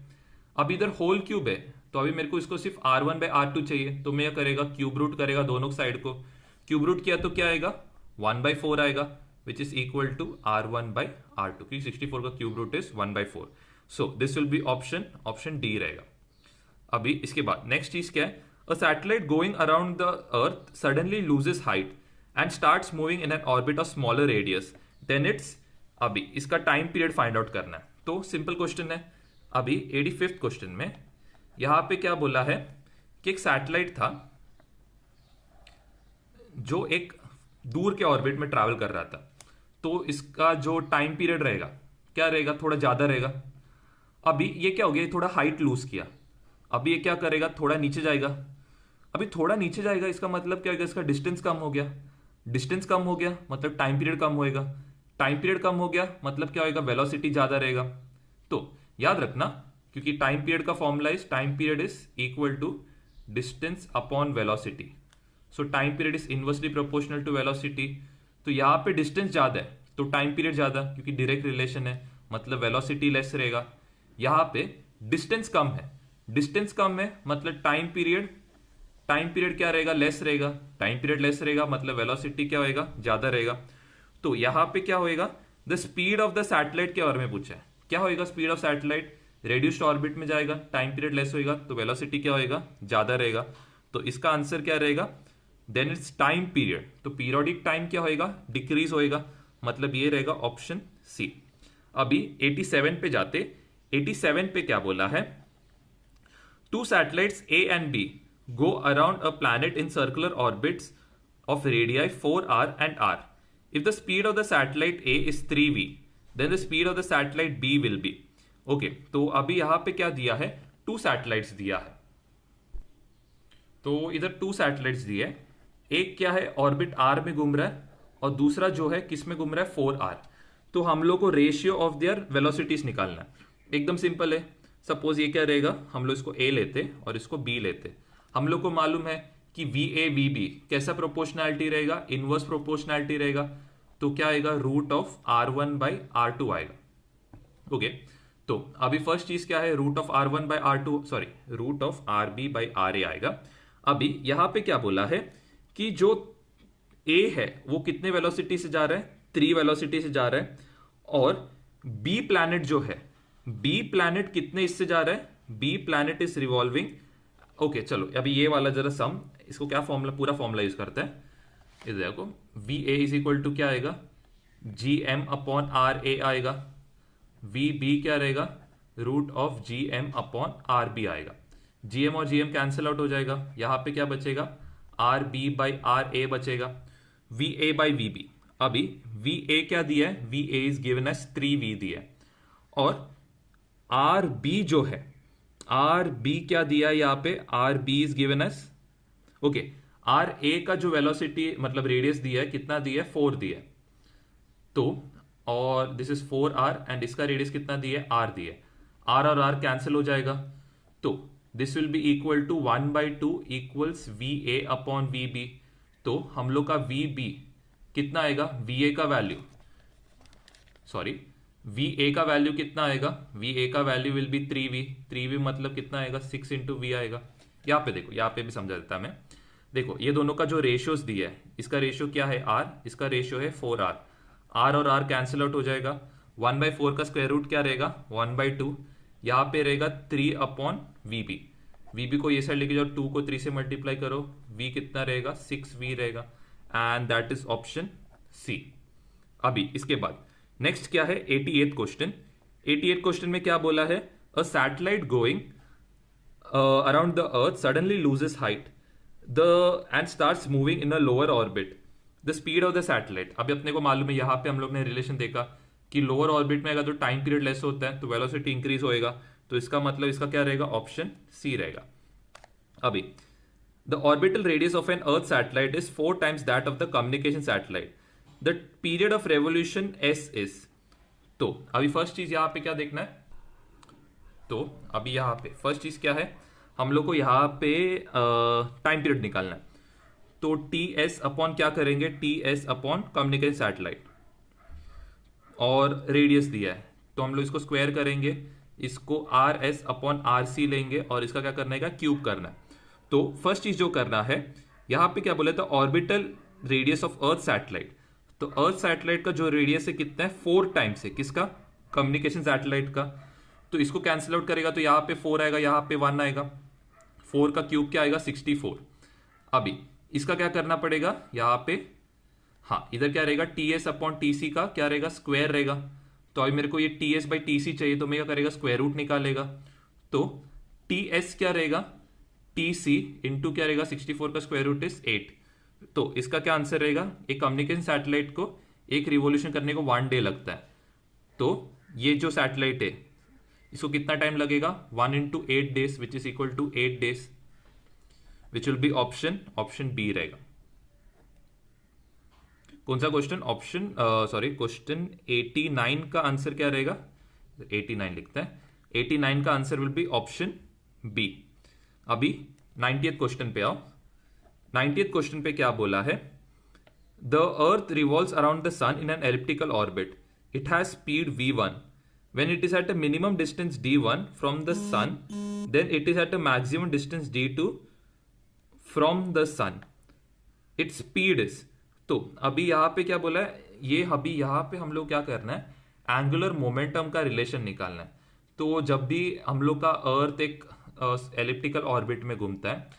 अब इधर होल क्यूब है तो अभी मेरे को इसको सिर्फ r1 बाई r2 चाहिए, तो मैं करेगा क्यूब रूट करेगा दोनों साइड को। क्यूब रूट किया तो क्या आएगा, 1/4 आएगा, which is equal to r1 by r2, क्योंकि 64 का cube root is 1/4। So this will be option D रहेगा। अभी इसके बाद नेक्स्ट चीज क्या है, a satellite going around the earth suddenly loses height and starts moving in an orbit of smaller radius, then it's. अभी इसका टाइम पीरियड फाइंड आउट करना है, तो सिंपल क्वेश्चन है। अभी 85th क्वेश्चन में यहां पे क्या बोला है कि एक सैटेलाइट था जो एक दूर के ऑर्बिट में ट्रैवल कर रहा था, तो इसका जो टाइम पीरियड रहेगा क्या रहेगा, थोड़ा ज्यादा रहेगा। अभी ये क्या हो गया, थोड़ा हाइट लूज किया, अभी ये क्या करेगा, थोड़ा नीचे जाएगा। अभी थोड़ा नीचे जाएगा, इसका मतलब क्या होगा, इसका डिस्टेंस कम हो गया। डिस्टेंस कम हो गया मतलब टाइम पीरियड कम होएगा। टाइम पीरियड कम हो गया मतलब क्या होगा, वेलोसिटी ज्यादा रहेगा। तो याद रखना, क्योंकि टाइम पीरियड का formula is time period is equal to distance upon velocity. So time period is inversely proportional to velocity. तो यहां पे डिस्टेंस ज्यादा है तो टाइम पीरियड ज्यादा, क्योंकि डायरेक्ट रिलेशन है, मतलब वेलोसिटी लेस रहेगा। यहां पे डिस्टेंस कम है, डिस्टेंस कम है मतलब टाइम पीरियड क्या रहेगा, लेस रहेगा। टाइम पीरियड लेस रहेगा मतलब वेलोसिटी क्या होएगा, ज्यादा रहेगा। तो यहां पे क्या होएगा, the speed of the satellite के बारे में पूछा है, क्या होएगा speed of satellite, reduced orbit में जाएगा, टाइम पीरियड लेस होएगा तो वेलोसिटी क्या होएगा, ज्यादा रहेगा। तो इसका आंसर क्या रहेगा, देन इट्स टाइम पीरियड। तो पीरियोडिक टाइम क्या होएगा, डिक्रीज होएगा, मतलब ये रहेगा ऑप्शन सी। अभी 87 पे जाते, 87 पे क्या बोला है, two satellites A and B go around a planet in circular orbits of radii 4r and r. If the speed of the satellite A is 3v, then the speed of the satellite B will be. Okay, तो अभी यहां पे क्या दिया है, two satellites दिया है। तो इधर टू सैटेलाइट्स दिए है, एक क्या है ऑर्बिट आर में घूम रहा है और दूसरा जो है किस में घूम रहा है, 4r। तो हम लोग को रेशियो ऑफ देयर वेलोसिटीज निकालना है। एकदम सिंपल है, सपोज ये क्या रहेगा, हम लोग इसको a लेते और इसको b लेते। हम लोग को मालूम है कि वी ए वी बी कैसा प्रोपोर्शनैलिटी रहेगा, इनवर्स प्रोपोर्शनैलिटी रहेगा। तो क्या आएगा, root of R1 by R2 आएगा। ओके, तो अभी फर्स्ट चीज क्या है, root of R1 by R2, sorry root of RB by RA आएगा। अभी यहां पे क्या बोला है कि जो A है वो कितने वेलोसिटी से जा रहा है, 3 वेलोसिटी से जा रहा है। और B प्लैनेट जो है, B प्लैनेट कितने इससे जा रहा है, B planet is revolving. Okay चलो अभी ये वाला जरा सम, इसको क्या फॉर्मूला, पूरा फॉर्मूला यूज करते हैं। इस देखो V A is equal to क्या आएगा, G M upon R A आएगा। वी बी क्या रहेगा, root of G M upon R B आएगा। जी एम और जी एम कैंसिल आउट हो जाएगा, यहां पे क्या बचेगा, R B by R A बचेगा। V A by V B, अभी वी ए क्या दिया है, V A is given as 3v दिया है। और आर बी जो है, आर बी क्या दिया है यहाँ पे, R B is given S, okay, R A का जो वेलोसिटी मतलब रेडियस दिया है कितना दिया है, 4 दिया है। तो और दिस इज 4r एंड इसका रेडियस कितना दिया है, r दिया है। r और r कैंसिल हो जाएगा, तो this will be equal to 1/2 equals V A upon V B. तो हम लोग का वी बी कितना आएगा, वी ए का वैल्यू, सॉरी वी ए का वैल्यू कितना आएगा, वी ए का वैल्यू विल बी 3v मतलब कितना आएगा, 6 इंटू वी आएगा। यहाँ पे देखो, यहाँ पे भी समझा देता मैं। देखो ये दोनों का जो रेशियोज दिया है, इसका रेशियो क्या है r, इसका रेशियो है 4r। r और r कैंसिल आउट हो जाएगा, 1/4 का स्क्वायर रूट क्या रहेगा, 1/2। यहाँ पे रहेगा 3 अपॉन वी बी को ये साइड लेके जाओ, 2 को 3 से मल्टीप्लाई करो, v कितना रहेगा, 6v रहेगा। And that is option C. अभी इसके बाद नेक्स्ट क्या है, 88th क्वेश्चन। 88th क्वेश्चन में क्या बोला है, a satellite going around the earth suddenly loses height and starts moving in a lower orbit, the speed of the satellite. अभी अपने को मालूम है, यहाँ पे हम लोग ने रिलेशन देखा कि लोअर ऑर्बिट में अगर तो टाइम पीरियड लेस होता है तो वेलोसिटी इंक्रीज होएगा। तो इसका मतलब इसका क्या रहेगा, ऑप्शन सी रहेगा। अभी the orbital radius of an earth satellite is 4 times that of the communication satellite, the period of revolution S is. तो अभी फर्स्ट चीज यहां पे क्या देखना है, तो अभी यहां पे फर्स्ट चीज क्या है, हम लोग को यहां पे टाइम पीरियड निकालना है। तो टी एस अपॉन क्या करेंगे, T S upon communication satellite, और रेडियस दिया है तो हम लोग इसको स्क्वायर करेंगे, इसको R S upon R C लेंगे और इसका क्या करना है, क्यूब करना है। तो फर्स्ट चीज जो करना है, यहां पे क्या बोला था, orbital radius of earth satellite. तो अर्थ सैटेलाइट का जो रेडियस है कितना है, 4 times है, किसका, कम्युनिकेशन सैटेलाइट का। तो इसको कैंसिल आउट करेगा तो यहाँ पे 4 आएगा, यहाँ पे 1 आएगा, 4 का क्यूब क्या आएगा, 64। अभी इसका क्या करना पड़ेगा, यहाँ पे हाँ इधर क्या रहेगा, T S upon T C का क्या रहेगा, स्क्वायर रहेगा। तो अभी मेरे को ये T S by T C चाहिए, तो मैं क्या करेगा, स्क्वायर रूट निकालेगा। तो टी एस क्या रहेगा, टी सी इंटू क्या रहेगा, 64 का स्क्वायर रूट इज 8। तो इसका क्या आंसर रहेगा, एक कम्युनिकेशन सैटेलाइट को एक रिवॉल्यूशन करने को 1 डे लगता है, तो ये जो सैटेलाइट है इसको कितना टाइम लगेगा, 1 into 8 days which is equal to 8 days, which will be option B रहेगा। कौन सा क्वेश्चन, क्वेश्चन 89 का आंसर क्या रहेगा, 89 लिखता है, 89 का answer will be option B. अभी 90th क्वेश्चन पे आओ। 90th क्वेश्चन पे क्या बोला है, the earth revolves around the sun in an elliptical orbit, it has speed v1 when it is at a minimum distance d1 from the sun, then it is at a maximum distance d2 from the sun, its speed is। तो अभी यहाँ पे क्या बोला है, ये अभी यहाँ पे हम लोग क्या करना है, एंगुलर मोमेंटम का रिलेशन निकालना है। तो जब भी हम लोग का अर्थ एक एलिप्टिकल ऑर्बिट में घूमता है,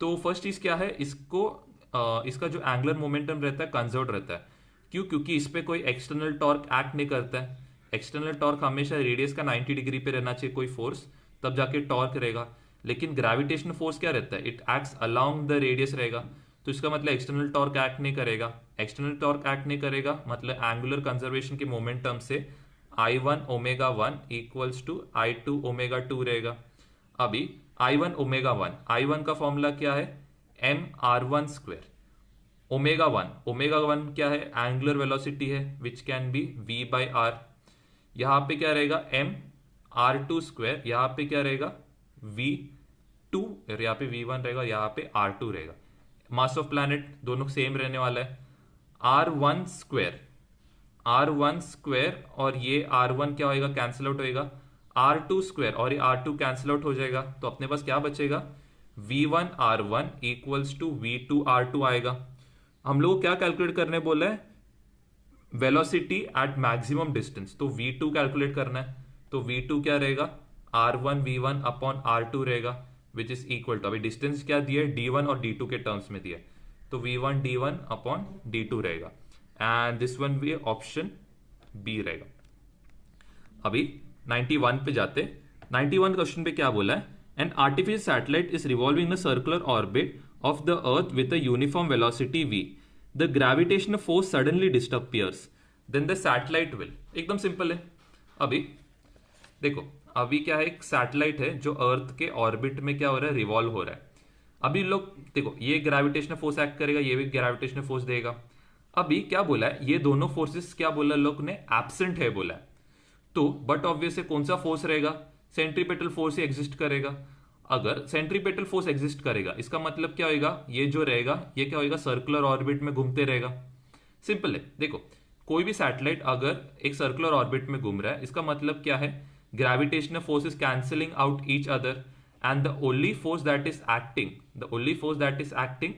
तो फर्स्ट चीज क्या है, इसका जो एंगुलर मोमेंटम रहता है कंजर्व रहता है। क्यों, क्योंकि इस पे कोई एक्सटर्नल टॉर्क एक्ट नहीं करता है। एक्सटर्नल टॉर्क हमेशा रेडियस का 90 डिग्री पे रहना चाहिए कोई फोर्स, तब जाके टॉर्क रहेगा। लेकिन ग्रेविटेशनल फोर्स क्या रहता है, it acts along the radius रहेगा, तो इसका मतलब एक्सटर्नल टॉर्क एक्ट नहीं करेगा। एक्सटर्नल टॉर्क एक्ट नहीं करेगा मतलब एंगुलर कंजर्वेशन के मोमेंटम से I1 omega 1 equals to I2 omega 2 रहेगा। अभी I1 ओमेगा 1, I1 का फॉर्मूला क्या है, mr1 स्क्वायर, ओमेगा 1 क्या है, एंगुलर वेलोसिटी है which can be v by R. यहां पे क्या रहेगा, m r2 स्क्वायर, यहां पे क्या रहेगा v2, यहाँ पे v1 रहेगा, यहाँ पे r2 रहेगा। मास ऑफ प्लैनेट दोनों सेम रहने वाला है, r1 स्क्वायर और ये r1 क्या होएगा, कैंसिल आउट होएगा, r2 स्क्वायर और ये r2 कैंसिल आउट हो जाएगा, तो अपने पास क्या बचेगा, v1 r1 equals to v2 r2 आएगा। हम लोग को क्या कैलकुलेट करने बोला है, वेलोसिटी एट मैक्सिमम डिस्टेंस, तो v2 कैलकुलेट करना है। तो v2 क्या रहेगा, r1 v1 अपॉन r2 रहेगा विच इज इक्वल टू, अभी डिस्टेंस क्या दिया है, d1 और d2 के टर्म्स में दिया है, तो v1 d1 अपॉन d2 रहेगा, एंड दिस वन भी ऑप्शन बी रहेगा। अभी 91 पे जाते। 91 क्वेश्चन पे क्या बोला है, an artificial satellite is revolving the circular orbit of the earth with a uniform velocity v, the gravitational force suddenly disappears, then the satellite will. एकदम सिंपल है। अभी देखो, अभी क्या है, एक सैटेलाइट है जो अर्थ के ऑर्बिट में क्या हो रहा है, रिवॉल्व हो रहा है। अभी लोग देखो, ये ग्रेविटेशनल फोर्स एक्ट करेगा, ये भी ग्रेविटेशनल फोर्स देगा। अभी क्या बोला है, ये दोनों फोर्सेस क्या बोला लोग ने, एब्सेंट है बोला है। तो बट ऑब्वियसली कौन सा फोर्स रहेगा, सेंट्रीपेटल फोर्स ही एग्जिस्ट करेगा। अगर सेंट्रीपेटल फोर्स एग्जिस्ट करेगा, इसका मतलब क्या होगा, ये जो रहेगा ये क्या होगा, सर्कुलर ऑर्बिट में घूमते रहेगा। सिंपल है। देखो, कोई भी सैटेलाइट अगर एक सर्कुलर ऑर्बिट में घूम रहा है, इसका मतलब क्या है, gravitational force is cancelling out each other, and the only force that is acting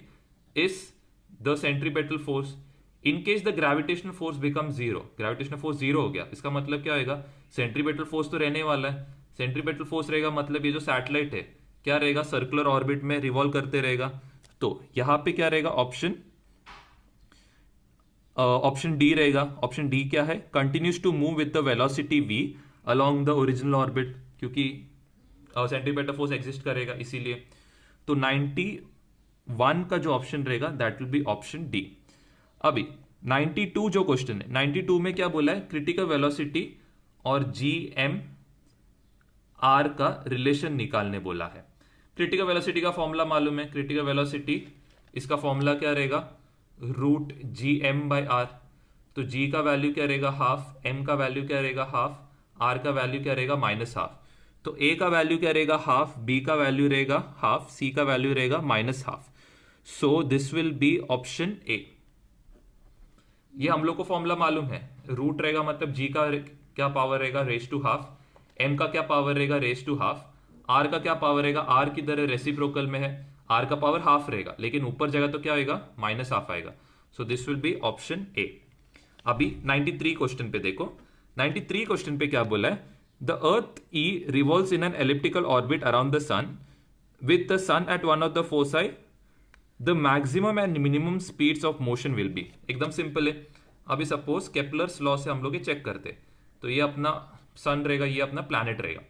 is the centripetal force. In case the gravitational force become zero, gravitational force zero हो गया, इसका मतलब क्या होगा, सेंट्रीपेटल फोर्स तो रहने वाला है। सेंट्रीपेटल फोर्स रहेगा मतलब ये जो सैटेलाइट है क्या रहेगा, सर्कुलर ऑर्बिट में रिवॉल्व करते रहेगा। तो यहां पे क्या रहेगा, ऑप्शन डी रहेगा। ऑप्शन डी क्या है, continues to move with the velocity v along the original orbit, क्योंकि सेंट्रीपेटल फोर्स एग्जिस्ट करेगा इसीलिए। तो 91 का जो ऑप्शन रहेगा that will be option D. अभी 92 जो क्वेश्चन है, 92 में क्या बोला है, क्रिटिकल वेलोसिटी और gm r का रिलेशन निकालने बोला है। क्रिटिकल वेलोसिटी का फॉर्मूला मालूम है, क्रिटिकल वेलोसिटी इसका फॉर्मूला क्या रहेगा, रूट gm बाई r। तो g का वैल्यू क्या रहेगा, हाफ, m का वैल्यू क्या रहेगा, हाफ, r का वैल्यू क्या रहेगा, माइनस हाफ। तो a का वैल्यू क्या रहेगा, हाफ, b का वैल्यू रहेगा हाफ, c का वैल्यू रहेगा minus half. So this will be option ए। ये हम लोग को फॉर्मूला मालूम है, रूट रहेगा मतलब g का क्या पावर रहेगा, रेस टू हाफ, m का क्या पावर रहेगा, रेस टू हाफ, r का क्या पावर रहेगा, r की तरह रेसिप्रोकल में है, r का पावर हाफ रहेगा, लेकिन ऊपर जगह तो क्या होगा, माइनस हाफ आएगा। सो दिस विल बी ऑप्शन ए। अभी 93 क्वेश्चन पे देखो, 93 क्वेश्चन पे क्या बोला है, the earth E revolves in an elliptical orbit around the sun with the sun at one of the foci, the maximum and minimum speeds of motion will be. एकदम simple है। अभी suppose Kepler's law से हम लोग ये check करते, तो ये अपना सन रहेगा, ये अपना प्लैनेट रहेगा।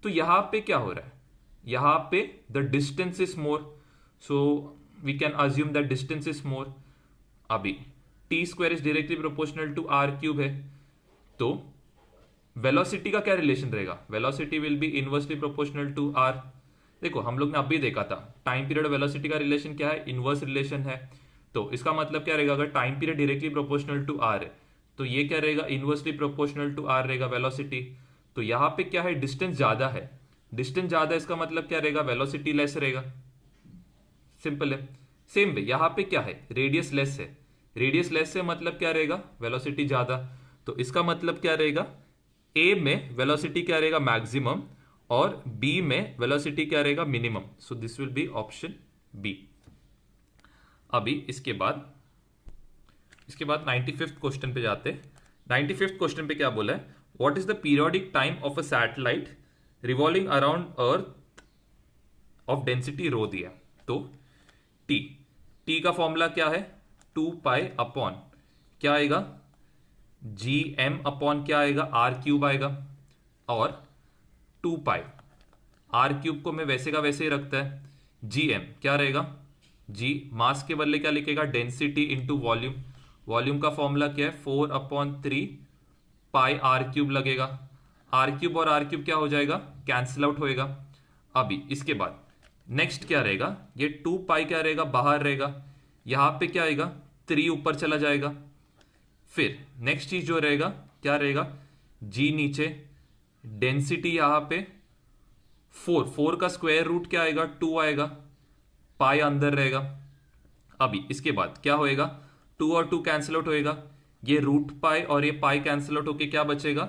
तो यहां पे क्या हो रहा है, यहां पे the distance is more, so we can assume that distance is more. अभी T square is directly proportional to R cube है, तो वेलोसिटी का क्या रिलेशन रहेगा? Velocity will be inversely proportional to R. देखो हम लोग ने अभी देखा था टाइम पीरियड वेलोसिटी का रिलेशन क्या है, इनवर्स रिलेशन है। तो इसका मतलब क्या रहेगा, अगर time period directly proportional to R है तो ये क्या रहेगा, इनवर्सली प्रोपोर्शनल टू आर रहेगा वेलोसिटी। तो यहां पे क्या है, डिस्टेंस ज्यादा है, डिस्टेंस ज्यादा है, इसका मतलब क्या रहेगा, वेलोसिटी लेस रहेगा। सिंपल है। सेम वे यहां पे क्या है, रेडियस लेस है, रेडियस लेस है मतलब क्या रहेगा, वेलोसिटी ज्यादा। तो इसका मतलब क्या रहेगा, ए में वेलोसिटी क्या रहेगा, मैक्सिमम, और बी में वेलोसिटी क्या रहेगा, minimum. So this will be option B. अभी इसके बाद 95th क्वेश्चन पे जाते हैं। 95th क्वेश्चन पे क्या बोला है, what is the periodic time of a satellite revolving around earth of density rho दिया। तो टी का फॉर्मूला क्या है, 2 पाई अपॉन क्या आएगा, जी एम अपॉन क्या आएगा, आर क्यूब आएगा, और 2 पाई आर क्यूब को मैं वैसे का वैसे ही रखता है, जी एम क्या रहेगा, जी मास के बदले क्या लिखेगा, डेंसिटी इंटू वॉल्यूम। वॉल्यूम का फॉर्मूला क्या है, 4/3 पाई आर क्यूब लगेगा। आर क्यूब और आर क्यूब क्या हो जाएगा, कैंसिल आउट होएगा। अभी इसके बाद नेक्स्ट क्या रहेगा, ये 2 पाई क्या रहेगा, बाहर रहेगा, यहां पे क्या आएगा, 3 ऊपर चला जाएगा। फिर नेक्स्ट चीज जो रहेगा क्या रहेगा, जी नीचे, डेंसिटी यहां पे 4 का स्क्वायर रूट क्या आएगा, 2 आएगा, पाई अंदर रहेगा। अभी इसके बाद क्या होएगा, 2 और 2 कैंसिल आउट होएगा, ये रूट पाई और ये पाई कैंसिल आउट होके क्या बचेगा,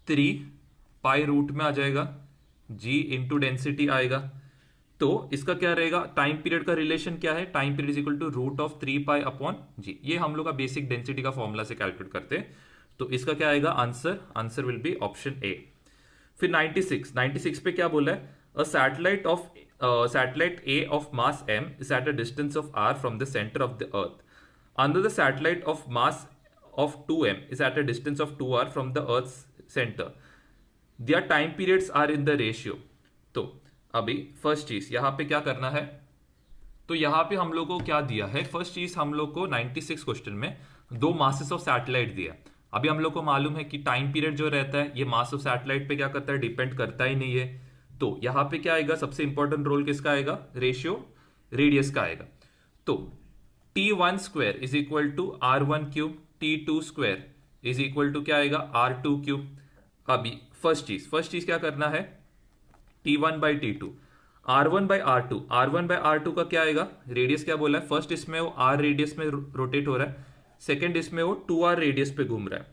3 पाई रूट में आ जाएगा, जी इंटू डेंसिटी आएगा। तो इसका क्या रहेगा, टाइम पीरियड का रिलेशन क्या है, time period is equal to root of 3 pi upon G. ये हम लोग का बेसिक डेंसिटी का फॉर्मूला से कैलकुलेट करते हैं। तो इसका क्या आएगा answer will be option A. फिर 96 पे क्या बोला है, अ satellite A of mass m is at a distance of r from the center of the earth. Another satellite of mass of 2m is at a distance of 2r from the earth's center. Their time periods are in the ratio. तो अभी first चीज यहां पे क्या करना है, तो यहां पे हम लोग को क्या दिया है, फर्स्ट चीज हम लोग को 96 क्वेश्चन में 2 मासेस ऑफ सैटेलाइट दिया। अभी हम लोग को मालूम है कि टाइम पीरियड जो रहता है ये मास ऑफ सैटेलाइट पे क्या करता है, डिपेंड करता ही नहीं है। तो यहां पे क्या आएगा, सबसे इंपॉर्टेंट रोल किसका आएगा, रेशियो रेडियस का आएगा। तो T1 square is equal to R1 cube, T2 square is equal to क्या आएगा, R2 क्यूब। अभी फर्स्ट चीज क्या करना है, T1 by T2, R1 by R2, R1 by R2 का क्या आएगा, रेडियस क्या बोला है, फर्स्ट इसमें वो R रेडियस में रोटेट हो रहा है, सेकेंड इसमें वो 2R रेडियस पे घूम रहा है।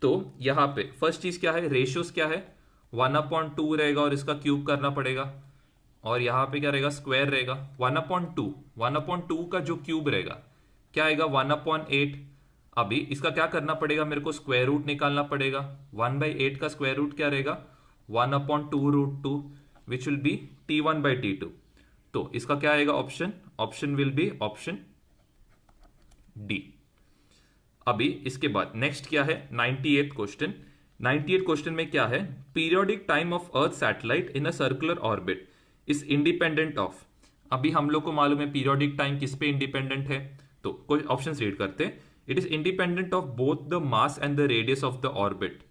तो यहां पे फर्स्ट चीज क्या है, रेशियोस क्या है, 1/2 रहेगा और इसका क्यूब करना पड़ेगा, और यहां पे क्या रहेगा, स्क्वायर रहेगा। 1/2 का जो क्यूब रहेगा क्या आएगा, 1/8। अभी इसका क्या करना पड़ेगा, मेरे को स्क्वायर रूट निकालना पड़ेगा। 1/8 का स्क्वायर रूट क्या रहेगा, 1/2√2 विच will B T1 by T2। तो इसका क्या आएगा option will be option D. अभी इसके बाद नेक्स्ट क्या है, 98th क्वेश्चन। 98th क्वेश्चन में क्या है, periodic time of earth satellite in a circular orbit is independent of. अभी हम लोग को मालूम है पीरियोडिक टाइम किस पे इंडिपेंडेंट है, तो कोई ऑप्शंस रीड करते हैं। It is independent of both the mass and the radius of the orbit.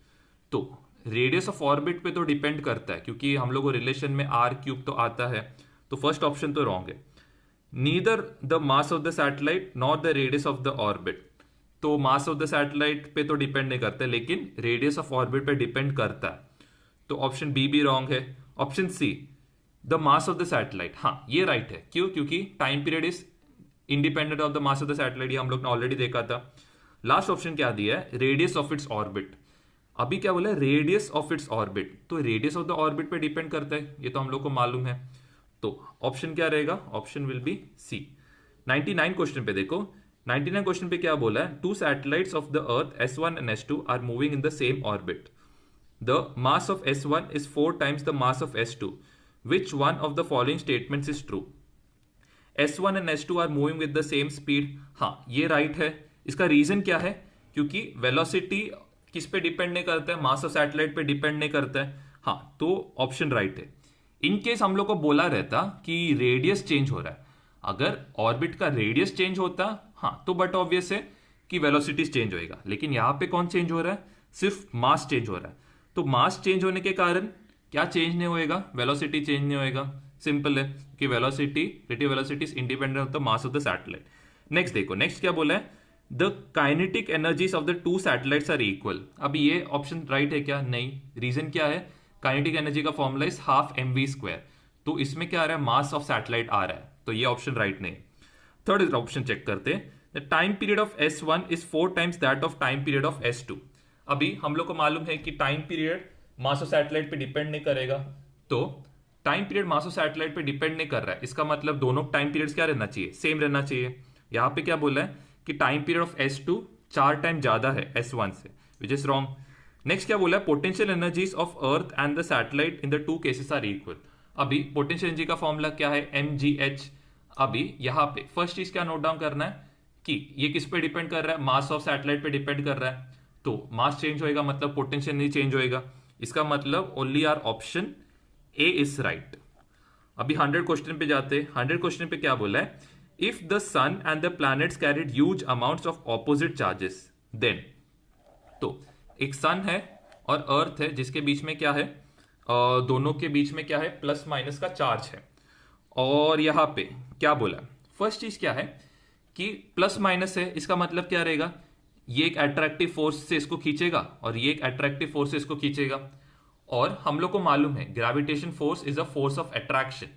तो रेडियस ऑफ ऑर्बिट पे तो डिपेंड करता है, क्योंकि हम लोग को रिलेशन में आर क्यूब तो आता है, तो फर्स्ट ऑप्शन तो रॉन्ग है। Neither the mass of the satellite not the radius of the orbit. तो मास ऑफ द सैटेलाइट पे तो डिपेंड नहीं करता, लेकिन रेडियस ऑफ ऑर्बिट पे डिपेंड करता है। तो ऑप्शन बी भी रॉन्ग है। Option C, the mass of the satellite, हाँ ये राइट है। क्यों, क्योंकि time period is independent of the mass of the satellite, ये हम लोग ने ऑलरेडी देखा था। लास्ट ऑप्शन क्या दिया है, रेडियस ऑफ इट्स ऑर्बिट। अभी क्या बोला, रेडियस ऑफ इट्स ऑर्बिट, तो रेडियस ऑफ द ऑर्बिट पे डिपेंड करता है, ये तो हम लोग को मालूम है। तो ऑप्शन क्या रहेगा, option will be C. 99 question पे देखो, 99 क्वेश्चन पे क्या बोला है, 2 satellites of the earth S1 and S2 are moving in the same orbit. The mass of S1 is 4 times the mass of S2। Which one of the following statements is true. S1 and S2 are moving with the same speed, हाँ ये right है। इसका reason क्या है, क्योंकि velocity किस पे depend नहीं करता है, मास ऑफ सैटेलाइट पे डिपेंड नहीं करता है, हाँ तो ऑप्शन राइट है। इन केस हम लोग को बोला रहता कि रेडियस चेंज हो रहा है, अगर ऑर्बिट का रेडियस चेंज होता, हाँ, तो बट ऑब्वियस है कि वेलोसिटी चेंज होएगा, लेकिन यहां पे कौन चेंज हो रहा है, सिर्फ मास चेंज हो रहा है। तो मास चेंज होने के कारण क्या चेंज नहीं होएगा, वेलोसिटी चेंज नहीं होएगा। सिंपल है कि velocity, relative velocity is independent of the mass of the satellite. Next देखो, नेक्स्ट क्या बोला है, the kinetic energies of the two satellites are equal. अब ये ऑप्शन राइट है क्या, नहीं। रीजन क्या है, काइनेटिक एनर्जी का फॉर्मूला इज हाफ mv², तो इसमें क्या आ रहा है, मास ऑफ सैटेलाइट आ रहा है, तो ये ऑप्शन राइट नहीं। थर्ड ऑप्शन चेक करते हैं, the time period of S1 is 4 times that of time period of S2। अभी हम लोग को मालूम है कि time period mass of satellite पे डिपेंड नहीं करेगा, तो time period mass of satellite पे डिपेंड नहीं कर रहा है, इसका मतलब दोनों टाइम पीरियड्स क्या रहना चाहिए, सेम रहना चाहिए। यहां पे क्या बोला है कि time period of S2 4 time ज्यादा है S1 से, विच इज रॉन्ग। नेक्स्ट क्या बोला है, potential energies of earth and the satellite in the two cases are equal. अभी पोटेंशियल एनर्जी का फॉर्मूला क्या है, mgh। अभी यहां पे फर्स्ट चीज क्या नोट डाउन करना है कि ये किस पे डिपेंड कर रहा है, मास ऑफ सैटेलाइट पे डिपेंड कर रहा है, तो मास चेंज होएगा मतलब पोटेंशियल एनर्जी चेंज होएगा। इसका मतलब only R option A is right. अभी 100 क्वेश्चन पे जाते हैं। 100 क्वेश्चन पे क्या बोला है, if the sun and the planets carried huge amounts of opposite charges then. तो एक सन है और अर्थ है जिसके बीच में क्या है, दोनों के बीच में क्या है, प्लस माइनस का चार्ज है। और यहां पे क्या बोला, फर्स्ट चीज क्या है कि प्लस माइनस है, इसका मतलब क्या रहेगा, ये एक अट्रैक्टिव फोर्स से इसको खींचेगा और ये एक अट्रैक्टिव फोर्स से इसको खींचेगा। और हम लोग को मालूम है gravitation force is a force of attraction.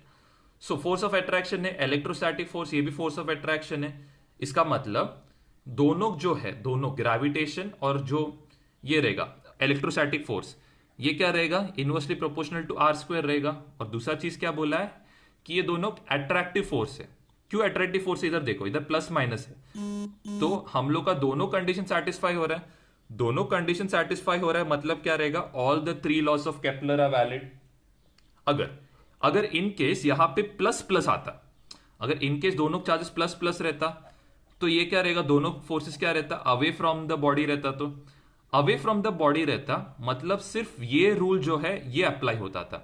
So force of attraction है, इलेक्ट्रोस्टैटिक फोर्स ये भी फोर्स ऑफ अट्रैक्शन है। इसका मतलब दोनों जो है, दोनों ग्रेविटेशन और जो ये रहेगा इलेक्ट्रोस्टैटिक फोर्स, ये क्या रहेगा, इनवर्सली प्रोपोर्शनल टू r² रहेगा। और दूसरा चीज क्या बोला है कि ये दोनों अट्रैक्टिव फोर्स है। क्यों अट्रैक्टिव फोर्स, इधर देखो, इधर प्लस माइनस है, तो हम लोग का दोनों कंडीशन सेटिस्फाई हो रहा है। दोनों कंडीशन सेटिस्फाई हो रहा है मतलब क्या रहेगा, all the 3 laws of Kepler are valid. अगर इन केस यहां पे प्लस प्लस आता, अगर इन केस दोनों चार्जेस प्लस प्लस रहता, तो ये क्या रहेगा, दोनों फोर्सेस क्या रहता, अवे फ्रॉम द बॉडी रहता। तो अवे फ्रॉम द बॉडी रहता मतलब सिर्फ ये रूल जो है ये अप्लाई होता था,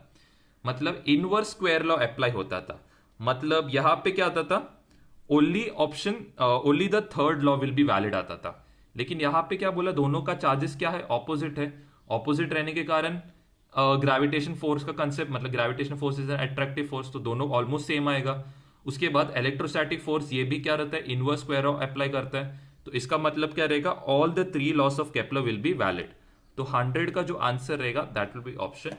मतलब इनवर्स स्क्वायर लॉ अप्लाई होता था। मतलब यहां पे क्या आता था, only option, only the third law will be valid आता था। लेकिन यहां पे क्या बोला, दोनों का चार्जेस क्या है, ऑपोजिट है। ऑपोजिट रहने के कारण ग्रेविटेशन फोर्स का कंसेप्ट, मतलब gravitation force is an attractive force, तो दोनों ऑलमोस्ट सेम आएगा। उसके बाद इलेक्ट्रोस्टैटिक फोर्स ये भी क्या रहता है, इनवर्स स्क्वायर लॉ अप्लाई करता है। तो इसका मतलब क्या रहेगा, all the 3 laws of Kepler will be valid. तो 100 का जो आंसर रहेगा दैट विल बी ऑप्शन